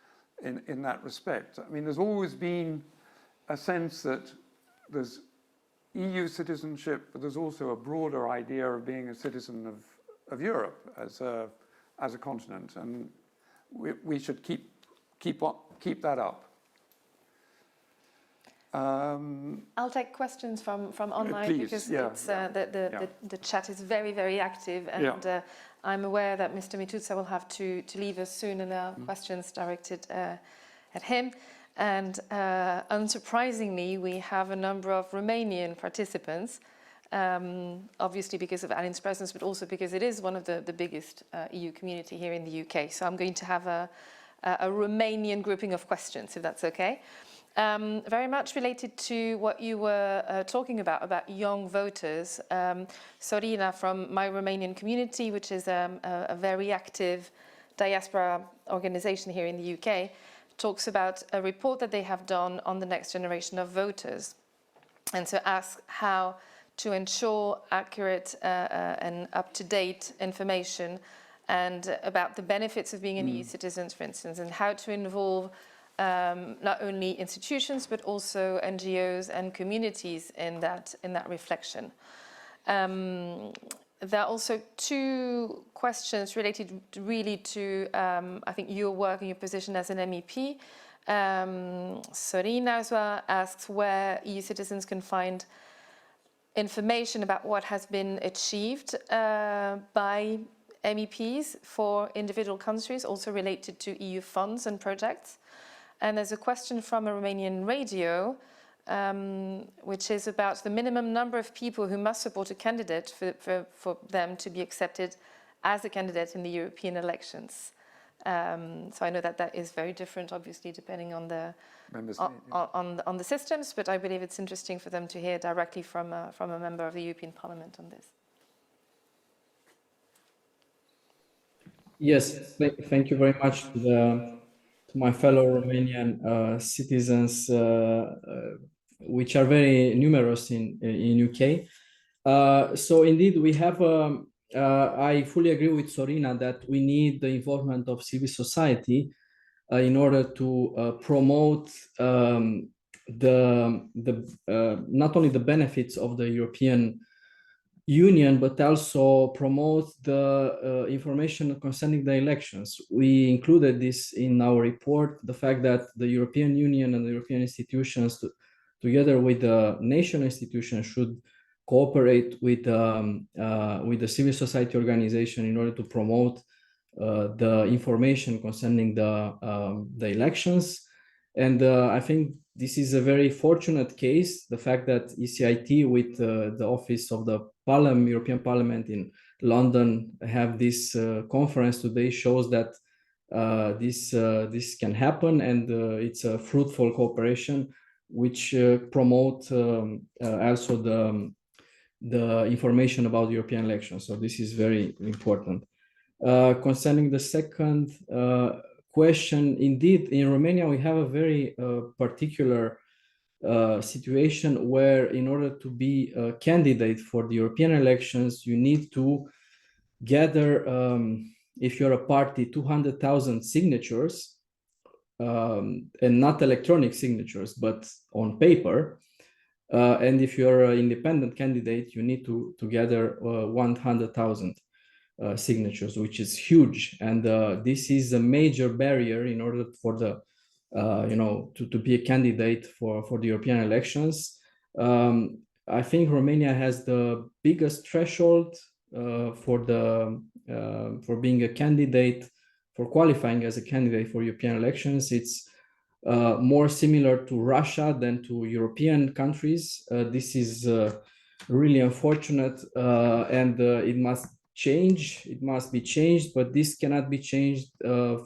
in that respect. I mean, there's always been a sense that there's EU citizenship, but there's also a broader idea of being a citizen of Europe as a continent, and we should keep that up. I'll take questions from online, please, because yeah, it's, the chat is very, very active, and I'm aware that Mr. Mituta will have to leave us soon, and there are questions directed at him. And unsurprisingly, we have a number of Romanian participants, obviously because of Alin's presence, but also because it is one of the biggest EU community here in the UK. So I'm going to have a Romanian grouping of questions, if that's okay. Very much related to what you were talking about young voters. Sorina from my Romanian community, which is a very active diaspora organization here in the UK, talks about a report that they have done on the next generation of voters, and so asks how to ensure accurate and up-to-date information and about the benefits of being an EU citizen, for instance, and how to involve not only institutions but also NGOs and communities in that reflection. There are also two questions related really to, I think, your work and your position as an MEP. Sorina as well asks where EU citizens can find information about what has been achieved by MEPs for individual countries, also related to EU funds and projects. And there's a question from a Romanian radio, which is about the minimum number of people who must support a candidate for them to be accepted as a candidate in the European elections. So I know that is very different, obviously, depending on the on the systems, but I believe it's interesting for them to hear directly from a member of the European Parliament on this. Yes, thank you very much to my fellow Romanian citizens, which are very numerous in UK. So indeed, we have. I fully agree with Sorina that we need the involvement of civil society in order to promote not only the benefits of the European Union, but also promote the information concerning the elections. We included this in our report, the fact that the European Union and the European institutions, together with the national institutions, should cooperate with the civil society organization in order to promote the information concerning the elections. And I think this is a very fortunate case, the fact that ECIT with the Office of the European Parliament in London have this conference today shows that this can happen, and it's a fruitful cooperation which promote also the information about European elections. So this is very important. Concerning the second question, indeed, in Romania, we have a very particular situation where in order to be a candidate for the European elections, you need to gather, if you're a party, 200,000 signatures, and not electronic signatures, but on paper. And if you're an independent candidate, you need to gather 100,000 signatures, which is huge, and this is a major barrier in order for the to be a candidate for the European elections. I think Romania has the biggest threshold for being a candidate, for qualifying as a candidate for European elections. It's more similar to Russia than to European countries. This is really unfortunate, and it must change. It must be changed, but this cannot be changed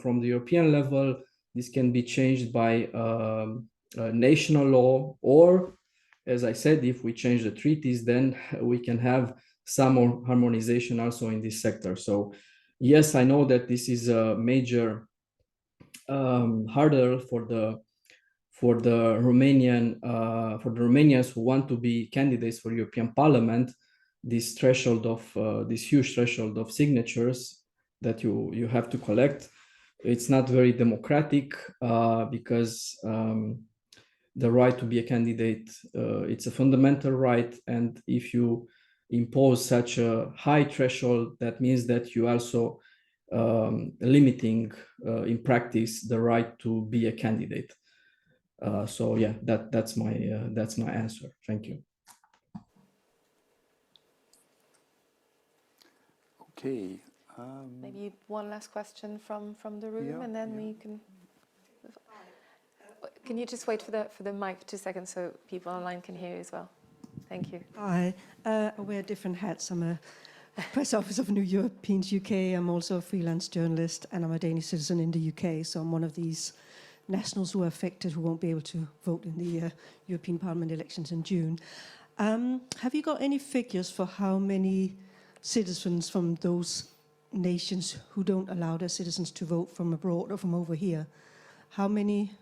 from the European level. This can be changed by national law, or as I said, if we change the treaties, then we can have some more harmonization also in this sector. So yes, I know that this is a major hurdle for the Romanians who want to be candidates for European Parliament. This threshold of this huge threshold of signatures that you have to collect, it's not very democratic because the right to be a candidate, it's a fundamental right, and if you impose such a high threshold, that means that you also limiting in practice the right to be a candidate. So yeah, that's my answer. Thank you. Okay. Maybe one last question from the room, and then we can. Can you just wait for the mic for 2 seconds so people online can hear you as well? Thank you. Hi, I wear different hats. I'm a press officer of New Europeans UK. I'm also a freelance journalist, and I'm a Danish citizen in the UK. So I'm one of these nationals who are affected, who won't be able to vote in the European Parliament elections in June. Have you got any figures for how many citizens from those nations who don't allow their citizens to vote from abroad or from over here? How many?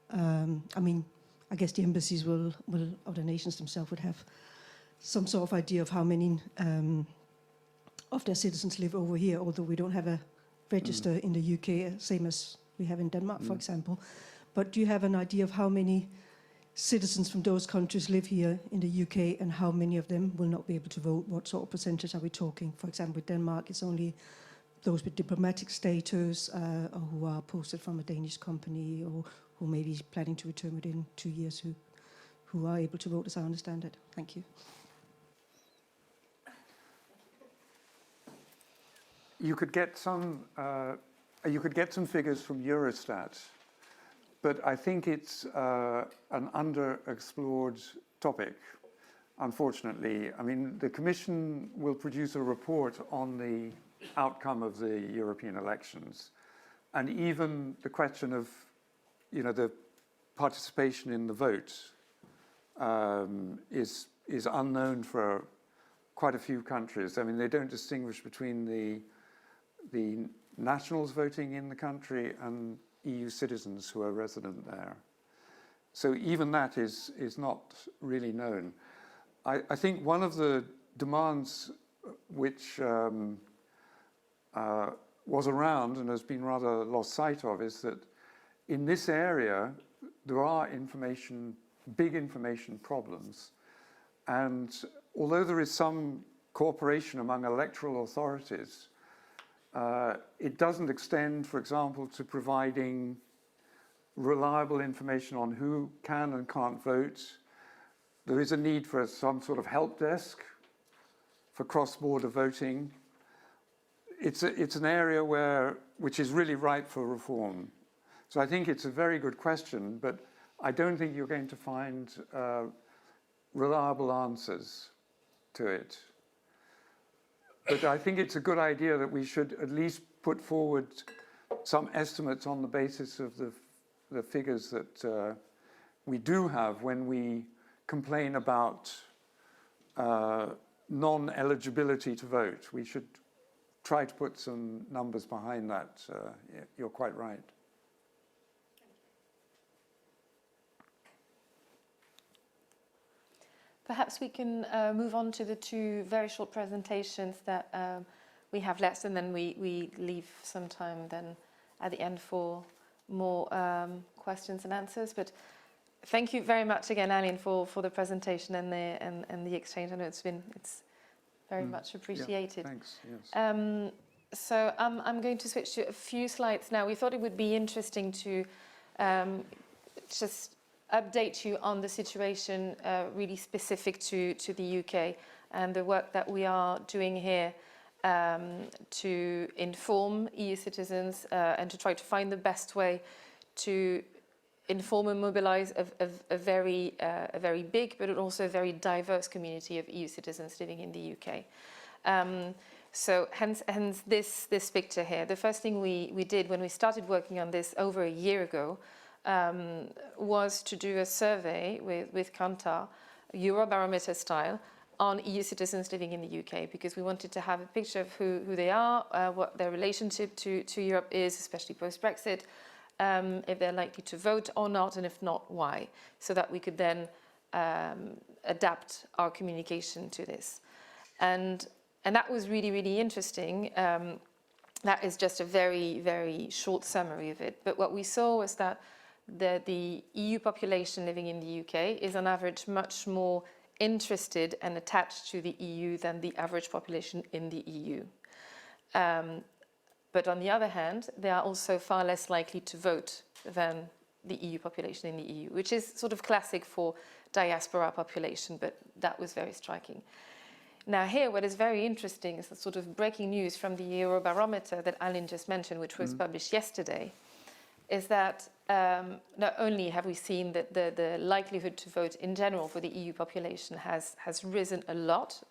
I mean, I guess the embassies will, or the nations themselves would have some sort of idea of how many of their citizens live over here, although we don't have a register in the UK, same as we have in Denmark, for example. But do you have an idea of how many citizens from those countries live here in the UK and how many of them will not be able to vote? What sort of percentage are we talking? For example, with Denmark, it's only those with diplomatic status or who are posted from a Danish company or who may be planning to return within 2 years who are able to vote, as I understand it. Thank you. You could get some figures from Eurostat, but I think it's an underexplored topic, unfortunately. I mean, the Commission will produce a report on the outcome of the European elections, and even the question of, you know, the participation in the vote is unknown for quite a few countries. I mean, they don't distinguish between the nationals voting in the country and EU citizens who are resident there. So even that is not really known. I think one of the demands which was around and has been rather lost sight of is that in this area there are big information problems, and although there is some cooperation among electoral authorities, it doesn't extend, for example, to providing reliable information on who can and can't vote. There is a need for some sort of help desk for cross-border voting. It's an area which is really ripe for reform. So I think it's a very good question, but I don't think you're going to find reliable answers to it. But I think it's a good idea that we should at least put forward some estimates on the basis of the figures that we do have when we complain about non-eligibility to vote. We should try to put some numbers behind that. You're quite right. Perhaps we can move on to the 2 very short presentations that we have left, and then we leave some time then at the end for more questions and answers. But thank you very much again, Alin, for the presentation and the exchange. I know it's very much appreciated. Yeah, thanks. Yes. So I'm going to switch to a few slides now. We thought it would be interesting to just update you on the situation really specific to the UK and the work that we are doing here to inform EU citizens and to try to find the best way to inform and mobilize a very big but also a very diverse community of EU citizens living in the UK. So hence this picture here. The first thing we did when we started working on this over a year ago was to do a survey with Kantar, Eurobarometer style, on EU citizens living in the UK, because we wanted to have a picture of who they are, what their relationship to Europe is, especially post-Brexit, if they're likely to vote or not, and if not, why, so that we could then adapt our communication to this. And that was really, really interesting. That is just a very, very short summary of it. But what we saw was that the EU population living in the UK is on average much more interested and attached to the EU than the average population in the EU. But on the other hand, they are also far less likely to vote than the EU population in the EU, which is sort of classic for diaspora population, but that was very striking. Now here, what is very interesting is the sort of breaking news from the Eurobarometer that Alin just mentioned, which was published yesterday, is that not only have we seen that the likelihood to vote in general for the EU population has risen a lot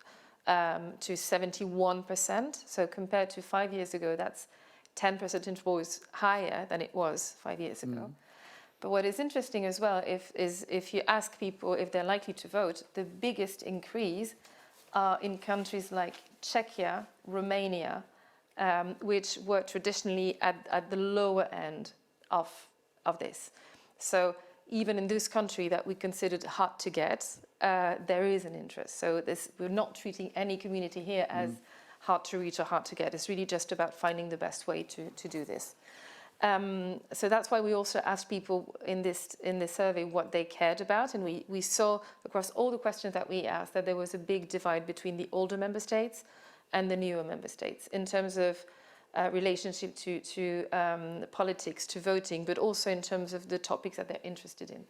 to 71%. So compared to 5 years ago, that's 10 percentage points higher than it was 5 years ago. But what is interesting as well is if you ask people if they're likely to vote, the biggest increase are in countries like Czechia, Romania, which were traditionally at the lower end of this. So even in this country that we considered hard to get, there is an interest. So we're not treating any community here as hard to reach or hard to get. It's really just about finding the best way to do this. So that's why we also asked people in this survey what they cared about, and we saw across all the questions that we asked that there was a big divide between the older member states and the newer member states in terms of relationship to politics, to voting, but also in terms of the topics that they're interested in,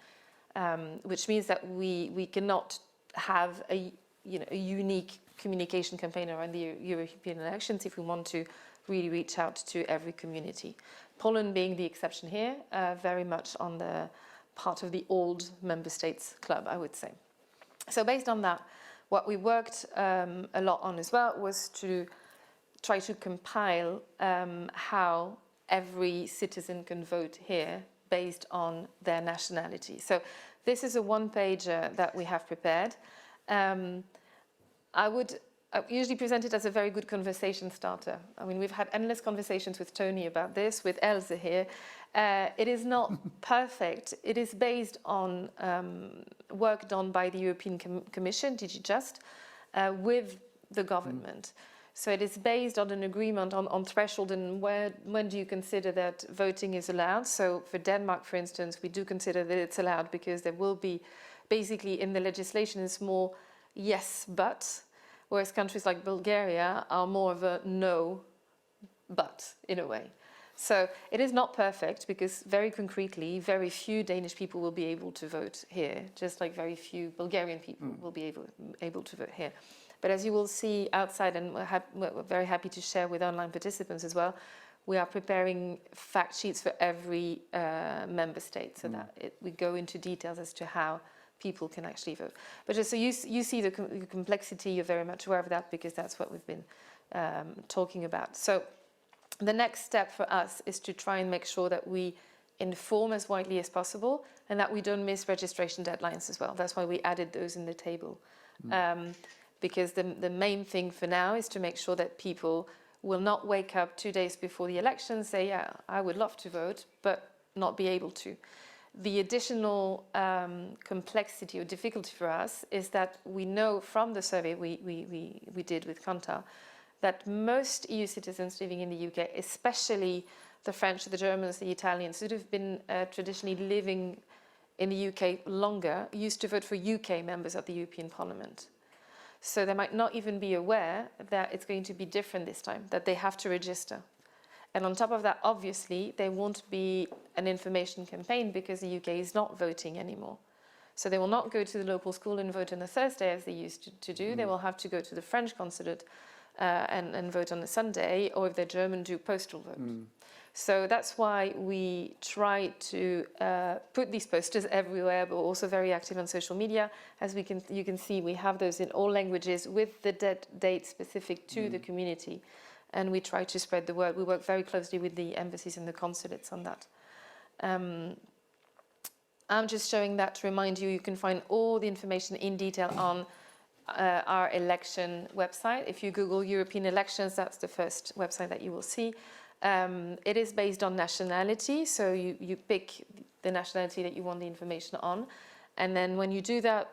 which means that we cannot have a unique communication campaign around the European elections if we want to really reach out to every community. Poland being the exception here, very much on the part of the old member states club, I would say. So based on that, what we worked a lot on as well was to try to compile how every citizen can vote here based on their nationality. So this is a one-pager that we have prepared. I usually present it as a very good conversation starter. I mean, we've had endless conversations with Tony about this, with Elsa here. It is not perfect. It is based on work done by the European Commission, DG Just, with the government. So it is based on an agreement on threshold and when do you consider that voting is allowed. So for Denmark, for instance, we do consider that it's allowed because there will be, basically in the legislation, it's more yes, but, whereas countries like Bulgaria are more of a no, but, in a way. So it is not perfect because very concretely, very few Danish people will be able to vote here, just like very few Bulgarian people will be able to vote here. But as you will see outside, and we're very happy to share with online participants as well, we are preparing fact sheets for every member state so that we go into details as to how people can actually vote. But just so you see the complexity, you're very much aware of that because that's what we've been talking about. So the next step for us is to try and make sure that we inform as widely as possible and that we don't miss registration deadlines as well. That's why we added those in the table. Because the main thing for now is to make sure that people will not wake up 2 days before the election and say, yeah, I would love to vote, but not be able to. The additional complexity or difficulty for us is that we know from the survey we did with Kantar that most EU citizens living in the UK, especially the French, the Germans, the Italians, who have been traditionally living in the UK longer, used to vote for UK members of the European Parliament. So they might not even be aware that it's going to be different this time, that they have to register. And on top of that, obviously, there won't be an information campaign because the UK is not voting anymore. So they will not go to the local school and vote on a Thursday as they used to do. They will have to go to the French consulate and vote on a Sunday, or if they're German, do postal vote. So that's why we try to put these posters everywhere, but also very active on social media. As you can see, we have those in all languages with the date specific to the community. And we try to spread the word. We work very closely with the embassies and the consulates on that. I'm just showing that to remind you, you can find all the information in detail on our election website. If you Google European elections, that's the first website that you will see. It is based on nationality, so you pick the nationality that you want the information on. And then when you do that,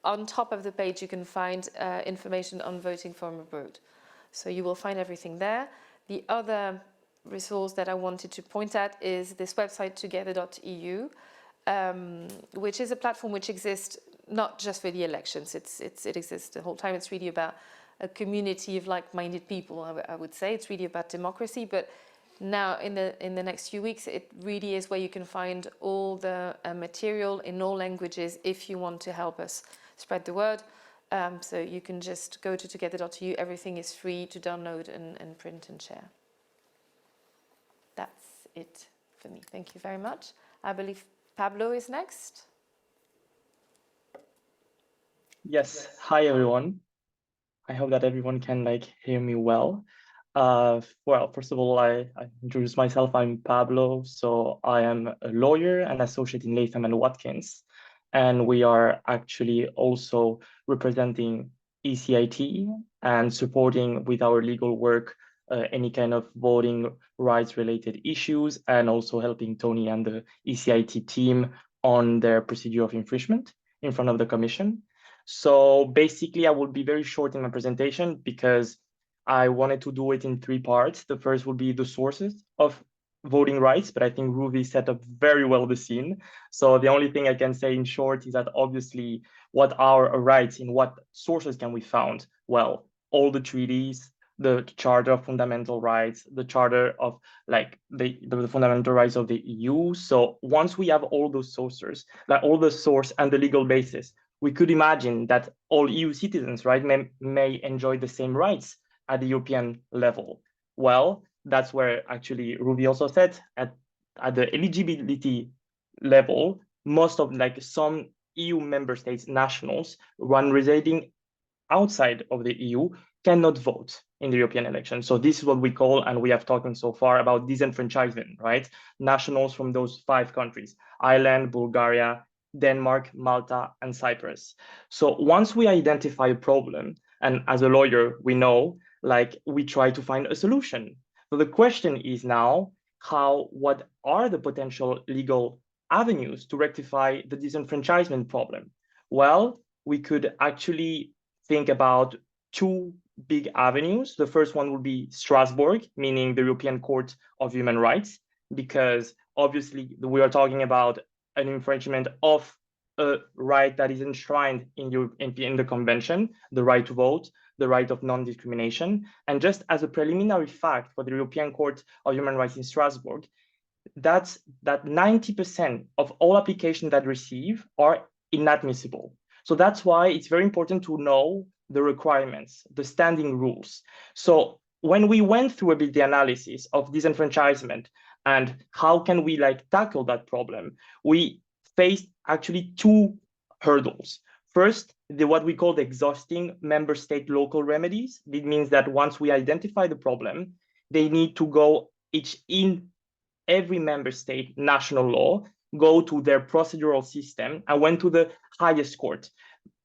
on top of the page, you can find information on voting from abroad. So you will find everything there. The other resource that I wanted to point at is this website, together.eu, which is a platform which exists not just for the elections. It exists the whole time. It's really about a community of like-minded people, I would say. It's really about democracy. But now, in the next few weeks, it really is where you can find all the material in all languages if you want to help us spread the word. So you can just go to together.eu. Everything is free to download and print and share. That's it for me. Thank you very much. I believe Pablo is next. Yes. Hi, everyone. I hope that everyone can hear me well. Well, first of all, I introduce myself. I'm Pablo. So I am a lawyer and associate in Latham and Watkins. And we are actually also representing ECIT and supporting with our legal work any kind of voting rights related issues, and also helping Tony and the ECIT team on their procedure of infringement in front of the Commission. So basically, I will be very short in my presentation because I wanted to do it in 3 parts. The first will be the sources of voting rights, but I think Ruvi set up very well the scene. So the only thing I can say in short is that obviously, what are our rights? In what sources can we found? Well, all the treaties, the Charter of Fundamental Rights, the Charter of the fundamental rights of the EU. So once we have all those sources, all the source and the legal basis, we could imagine that all EU citizens, right, may enjoy the same rights at the European level. Well, that's where actually Ruvi also said at the eligibility level, most of some EU member states nationals, one residing outside of the EU, cannot vote in the European election. So this is what we call, and we have talked so far about disenfranchisement, right? Nationals from those 5 countries, Ireland, Bulgaria, Denmark, Malta, and Cyprus. So once we identify a problem, and as a lawyer, we know, we try to find a solution. So the question is now, what are the potential legal avenues to rectify the disenfranchisement problem? Well, we could actually think about 2 big avenues. The first one would be Strasbourg, meaning the European Court of Human Rights, because obviously we are talking about an infringement of a right that is enshrined in the Convention, the right to vote, the right of non-discrimination. And just as a preliminary fact for the European Court of Human Rights in Strasbourg, that 90% of all applications that receive are inadmissible. So that's why it's very important to know the requirements, the standing rules. So when we went through a bit the analysis of disenfranchisement and how can we tackle that problem, we faced actually 2 hurdles. First, what we call the exhausting member state local remedies. It means that once we identify the problem, they need to go in every member state national law, go to their procedural system and went to the highest court.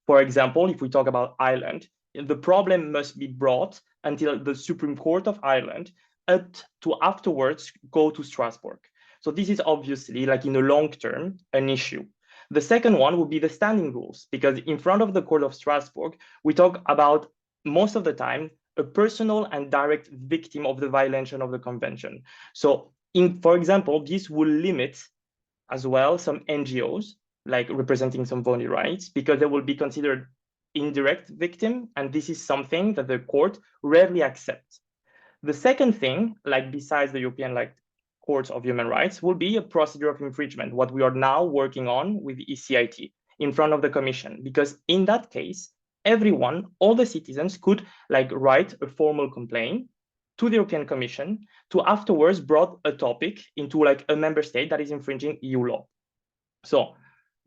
For example, if we talk about Ireland, the problem must be brought until the Supreme Court of Ireland to afterwards go to Strasbourg. So this is obviously in the long term an issue. The second one would be the standing rules, because in front of the Court of Strasbourg, we talk about most of the time a personal and direct victim of the violation of the Convention. So for example, this will limit as well some NGOs representing some voting rights, because they will be considered indirect victim, and this is something that the court rarely accepts. The second thing, besides the European Courts of Human Rights, will be a procedure of infringement, what we are now working on with ECIT in front of the Commission, because in that case, everyone, all the citizens could write a formal complaint to the European Commission to afterwards brought a topic into a member state that is infringing EU law. So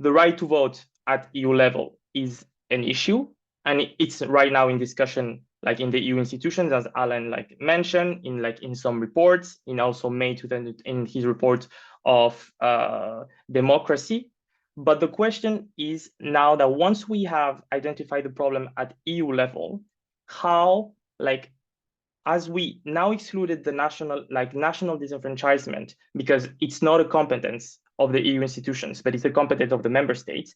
the right to vote at EU level is an issue, and it's right now in discussion like in the EU institutions, as Alan like mentioned in some reports, in also May 2000 in his report of democracy. But the question is now that once we have identified the problem at EU level, how like as we now excluded the national disenfranchisement because it's not a competence of the EU institutions, but it's a competence of the member states,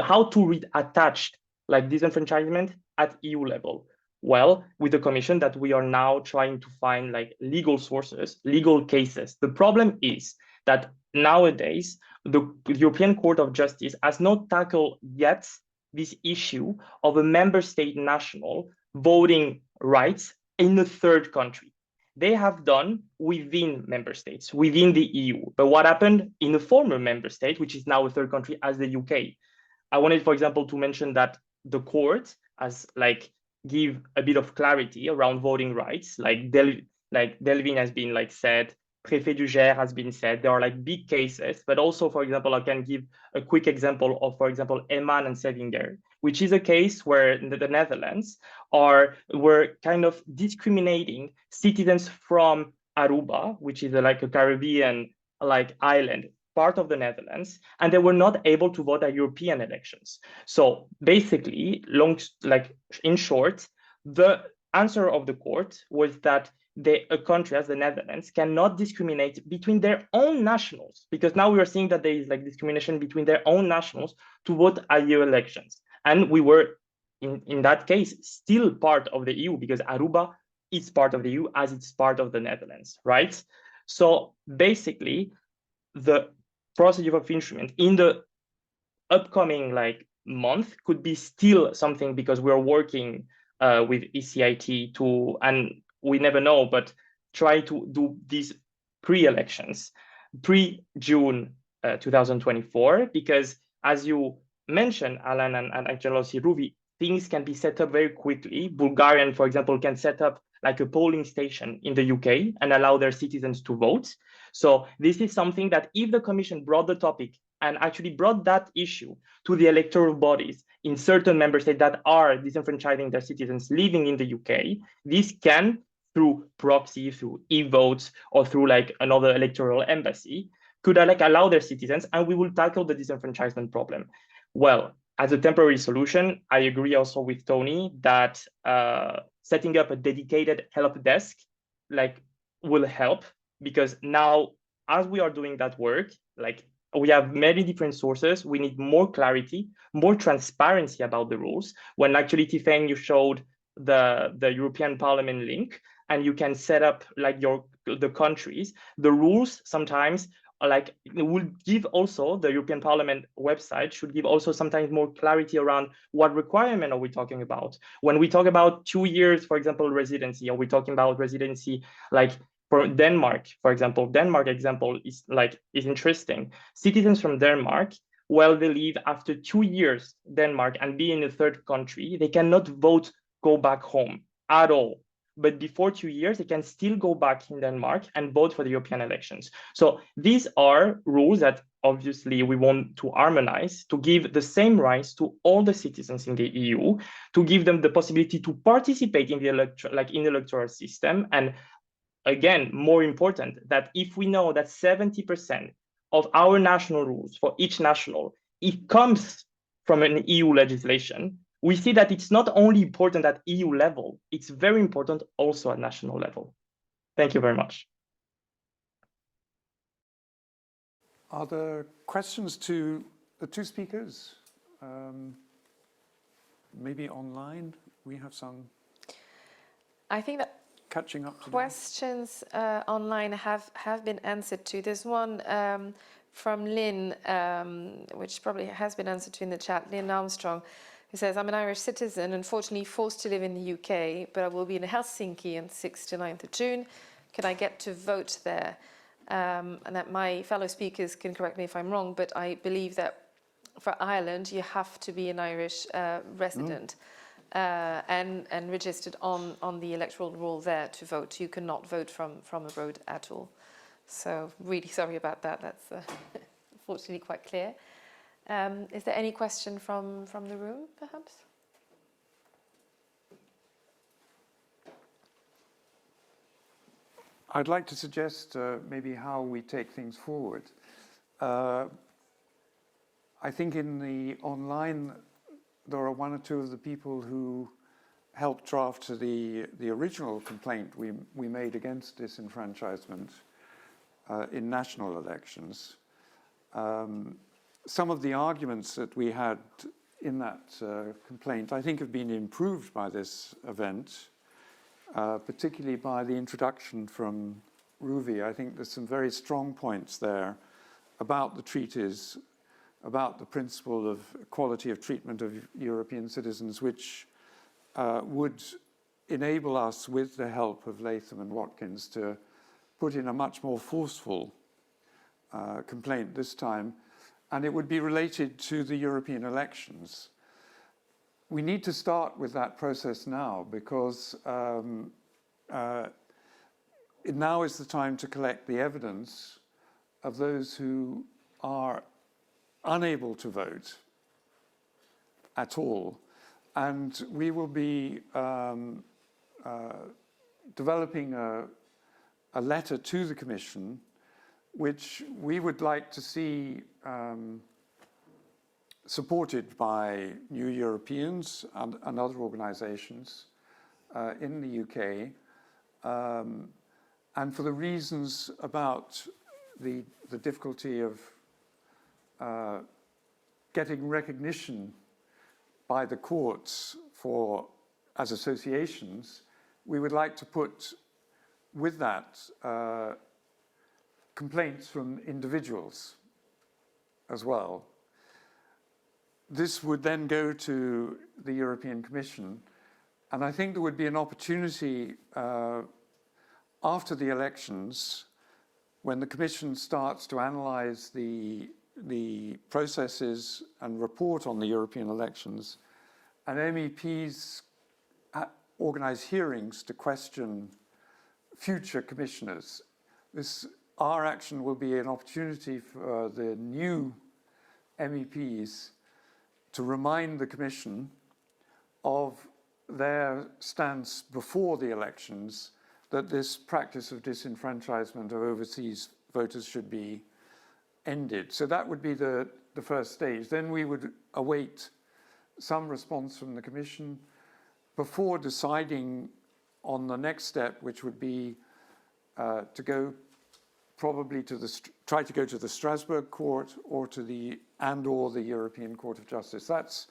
how to reattach like disenfranchisement at EU level. Well, with the Commission that we are now trying to find like legal sources, legal cases. The problem is that nowadays, the European Court of Justice has not tackled yet this issue of a member state national voting rights in a third country. They have done within member states, within the EU. But what happened in a former member state, which is now a third country as the UK? I wanted, for example, to mention that the court has like give a bit of clarity around voting rights. Like Delvin has been like said, Préfet du Gers has been said. There are like big cases, but also, for example, I can give a quick example of, for example, Eman and Sevinger, which is a case where the Netherlands were kind of discriminating citizens from Aruba, which is like a Caribbean like island, part of the Netherlands, and they were not able to vote at European elections. So basically, in short, the answer of the court was that a country as the Netherlands cannot discriminate between their own nationals, because now we are seeing that there is like discrimination between their own nationals to vote at EU elections. And we were, in that case, still part of the EU because Aruba is part of the EU as it's part of the Netherlands, right? So basically, the procedure of infringement in the upcoming like month could be still something because we're working with ECIT to, and we never know, but try to do these pre-elections, pre-June 2024, because as you mentioned, Alan and actually also Ruvi, things can be set up very quickly. Bulgarian, for example, can set up like a polling station in the UK and allow their citizens to vote. So this is something that if the Commission brought the topic and actually brought that issue to the electoral bodies in certain member states that are disenfranchising their citizens living in the UK, this can, through proxy, through e-votes, or through like another electoral embassy, could like allow their citizens, and we will tackle the disenfranchisement problem. Well, as a temporary solution, I agree also with Tony that setting up a dedicated help desk like will help, because now as we are doing that work, like we have many different sources, we need more clarity, more transparency about the rules. When actually, Tifeng, you showed the European Parliament link, and you can set up like the countries, the rules sometimes like it will give also the European Parliament website should give also sometimes more clarity around what requirement are we talking about. When we talk about 2 years, for example, residency, are we talking about residency like for Denmark, for example? Denmark example is interesting. Citizens from Denmark, well, they leave after 2 years Denmark and be in a third country, they cannot vote, go back home at all. But before 2 years, they can still go back in Denmark and vote for the European elections. So these are rules that obviously we want to harmonize, to give the same rights to all the citizens in the EU, to give them the possibility to participate in the electoral system. And again, more important, that if we know that 70% of our national rules for each national, it comes from an EU legislation, we see that it's not only important at EU level, it's very important also at national level. Thank you very much. Are there questions to the two speakers? Maybe online, we have some. I think that catching up to questions online have been answered to. There's one from Lynn, which probably has been answered to in the chat, Lynn Armstrong, who says, I'm an Irish citizen, unfortunately forced to live in the UK, but I will be in Helsinki on 6th to 9th of June. Can I get to vote there? And that my fellow speakers can correct me if I'm wrong, but I believe that for Ireland, you have to be an Irish resident and registered on the electoral roll there to vote. You cannot vote from abroad at all. So really sorry about that. That's unfortunately quite clear. Is there any question from the room, perhaps? I'd like to suggest maybe how we take things forward. I think in the online, there are one or two of the people who helped draft the original complaint we made against disenfranchisement in national elections. Some of the arguments that we had in that complaint, I think, have been improved by this event, particularly by the introduction from Ruvi. I think there's some very strong points there about the treaties, about the principle of equality of treatment of European citizens, which would enable us, with the help of Latham and Watkins, to put in a much more forceful complaint this time, and it would be related to the European elections. We need to start with that process now, because now is the time to collect the evidence of those who are unable to vote at all. And we will be developing a letter to the Commission, which we would like to see supported by New Europeans and other organizations in the UK, and for the reasons about the difficulty of getting recognition by the courts as associations, we would like to put with that complaints from individuals as well. This would then go to the European Commission, and I think there would be an opportunity after the elections, when the Commission starts to analyze the processes and report on the European elections, and MEPs organize hearings to question future commissioners. Our action will be an opportunity for the new MEPs to remind the Commission of their stance before the elections, that this practice of disenfranchisement of overseas voters should be ended. So that would be the first stage. Then we would await some response from the Commission before deciding on the next step, which would be to go probably try to go to the Strasbourg Court or to the European Court of Justice. That's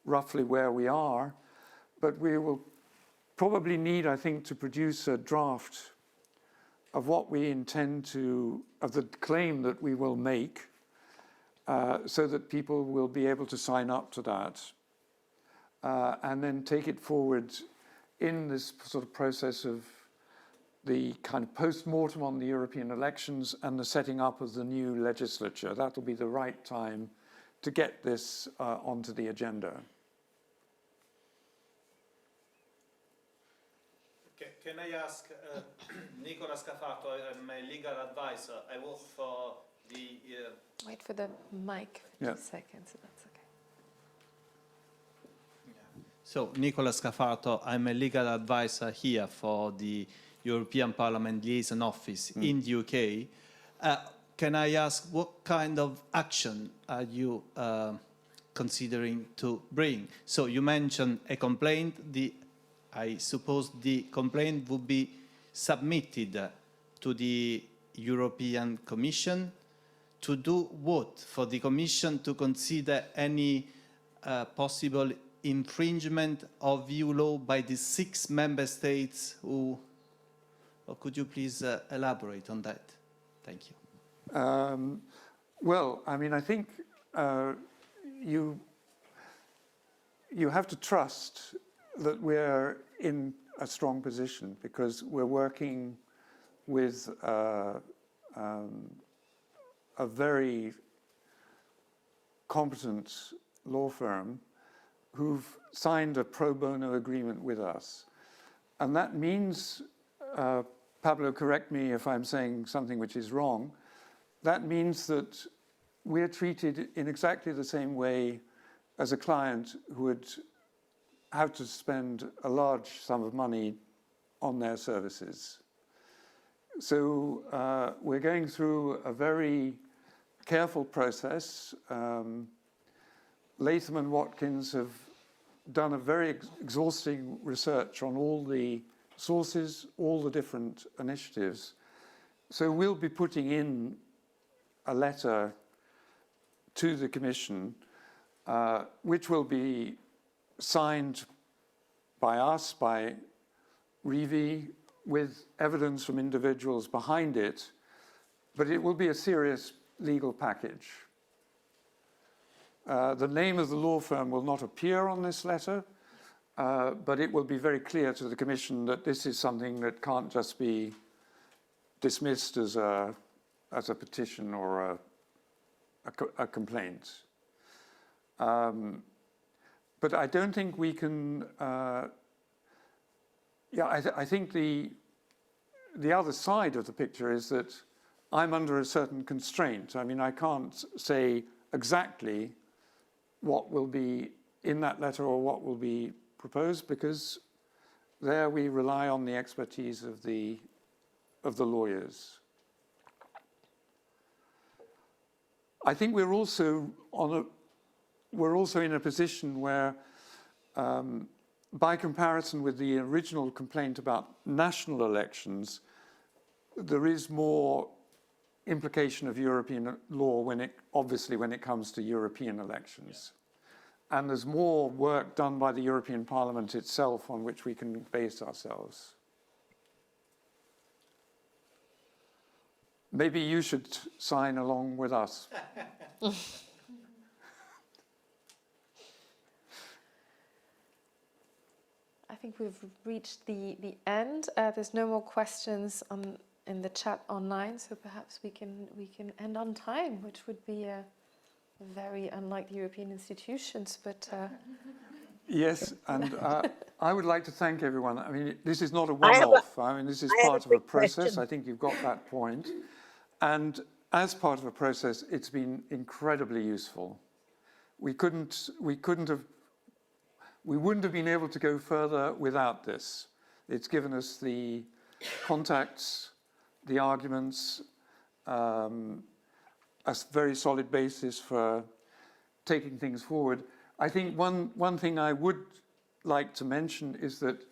roughly where we are, but we will probably need, I think, to produce a draft of what we intend to, of the claim that we will make, so that people will be able to sign up to that, and then take it forward in this sort of process of the kind of post-mortem on the European elections and the setting up of the new legislature. That will be the right time to get this onto the agenda. Can I ask, Nicola Scafato, I'm a legal advisor. I work for the... Wait for the mic for 2 seconds, so that's okay. Yeah. So, Nicola Scafato, I'm a legal advisor here for the European Parliament Liaison Office in the UK. Can I ask, what kind of action are you considering to bring? So you mentioned a complaint. I suppose the complaint would be submitted to the European Commission to do what? For the Commission to consider any possible infringement of EU law by the 6 member states who... Or could you please elaborate on that? Thank you. Well, I mean, I think you have to trust that we're in a strong position, because we're working with a very competent law firm who've signed a pro bono agreement with us. And that means, Pablo, correct me if I'm saying something which is wrong, that means that we're treated in exactly the same way as a client who would have to spend a large sum of money on their services. So we're going through a very careful process. Latham and Watkins have done a very exhausting research on all the sources, all the different initiatives. So we'll be putting in a letter to the Commission, which will be signed by us, by Ruvi, with evidence from individuals behind it, but it will be a serious legal package. The name of the law firm will not appear on this letter, but it will be very clear to the Commission that this is something that can't just be dismissed as a petition or a complaint. But I don't think we can. I think the other side of the picture is that I'm under a certain constraint. I mean, I can't say exactly what will be in that letter or what will be proposed, because there we rely on the expertise of the lawyers. I think we're also in a position where, by comparison with the original complaint about national elections, there is more implication of European law when it comes to European elections. And there's more work done by the European Parliament itself on which we can base ourselves. Maybe you should sign along with us. I think we've reached the end. There's no more questions in the chat online, so perhaps we can end on time, which would be very unlike the European institutions. But yes, and I would like to thank everyone. I mean, this is not a one-off. I mean, this is part of a process. I think you've got that point. And as part of a process, it's been incredibly useful. We wouldn't have been able to go further without this. It's given us the contacts, the arguments, a very solid basis for taking things forward. I think one thing I would like to mention is that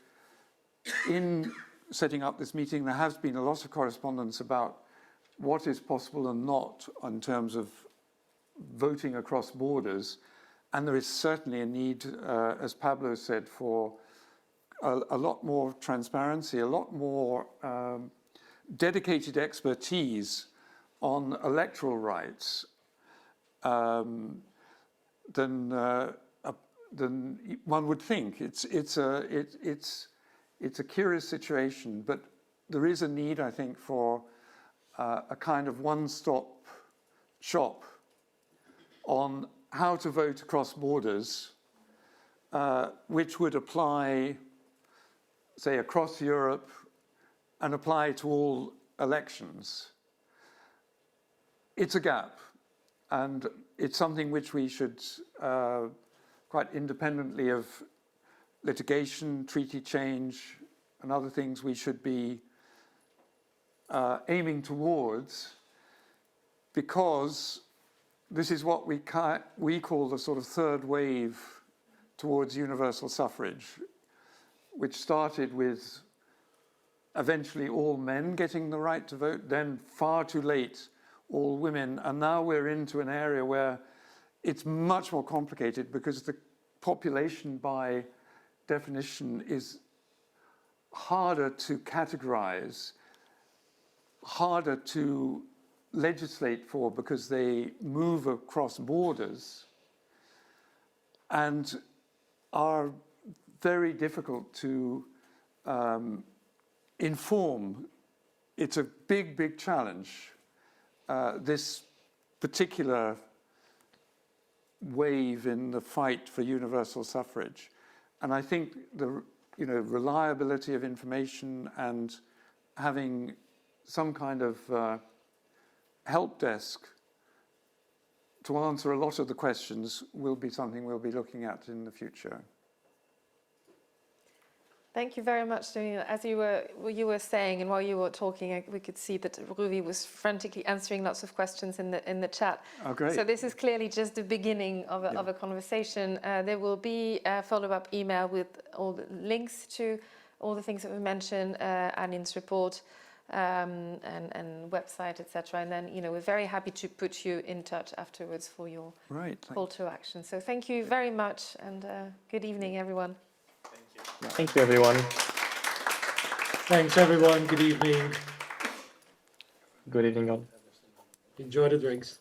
in setting up this meeting, there has been a lot of correspondence about what is possible and not in terms of voting across borders. And there is certainly a need, as Pablo said, for a lot more transparency, a lot more dedicated expertise on electoral rights than one would think. It's a curious situation, but there is a need, I think, for a kind of one-stop shop on how to vote across borders, which would apply, say, across Europe and apply to all elections. It's a gap, and it's something which we should, quite independently of litigation, treaty change, and other things, we should be aiming towards, because this is what we call the sort of third wave towards universal suffrage, which started with eventually all men getting the right to vote, then far too late, all women, and now we're into an area where it's much more complicated because the population by definition is harder to categorize, harder to legislate for because they move across borders and are very difficult to inform. It's a big, big challenge, this particular wave in the fight for universal suffrage. And I think the reliability of information and having some kind of help desk to answer a lot of the questions will be something we'll be looking at in the future. Thank you very much, Janina. As you were saying, and while you were talking, we could see that Ruvi was frantically answering lots of questions in the chat. Oh, great. So this is clearly just the beginning of a conversation. There will be a follow-up email with all the links to all the things that we mentioned, Alin's report, and website, etc. And then, we're very happy to put you in touch afterwards for your call to action. So thank you very much, and good evening, everyone. Thank you, everyone. Thanks, everyone. Good evening. Good evening, all. Enjoy the drinks.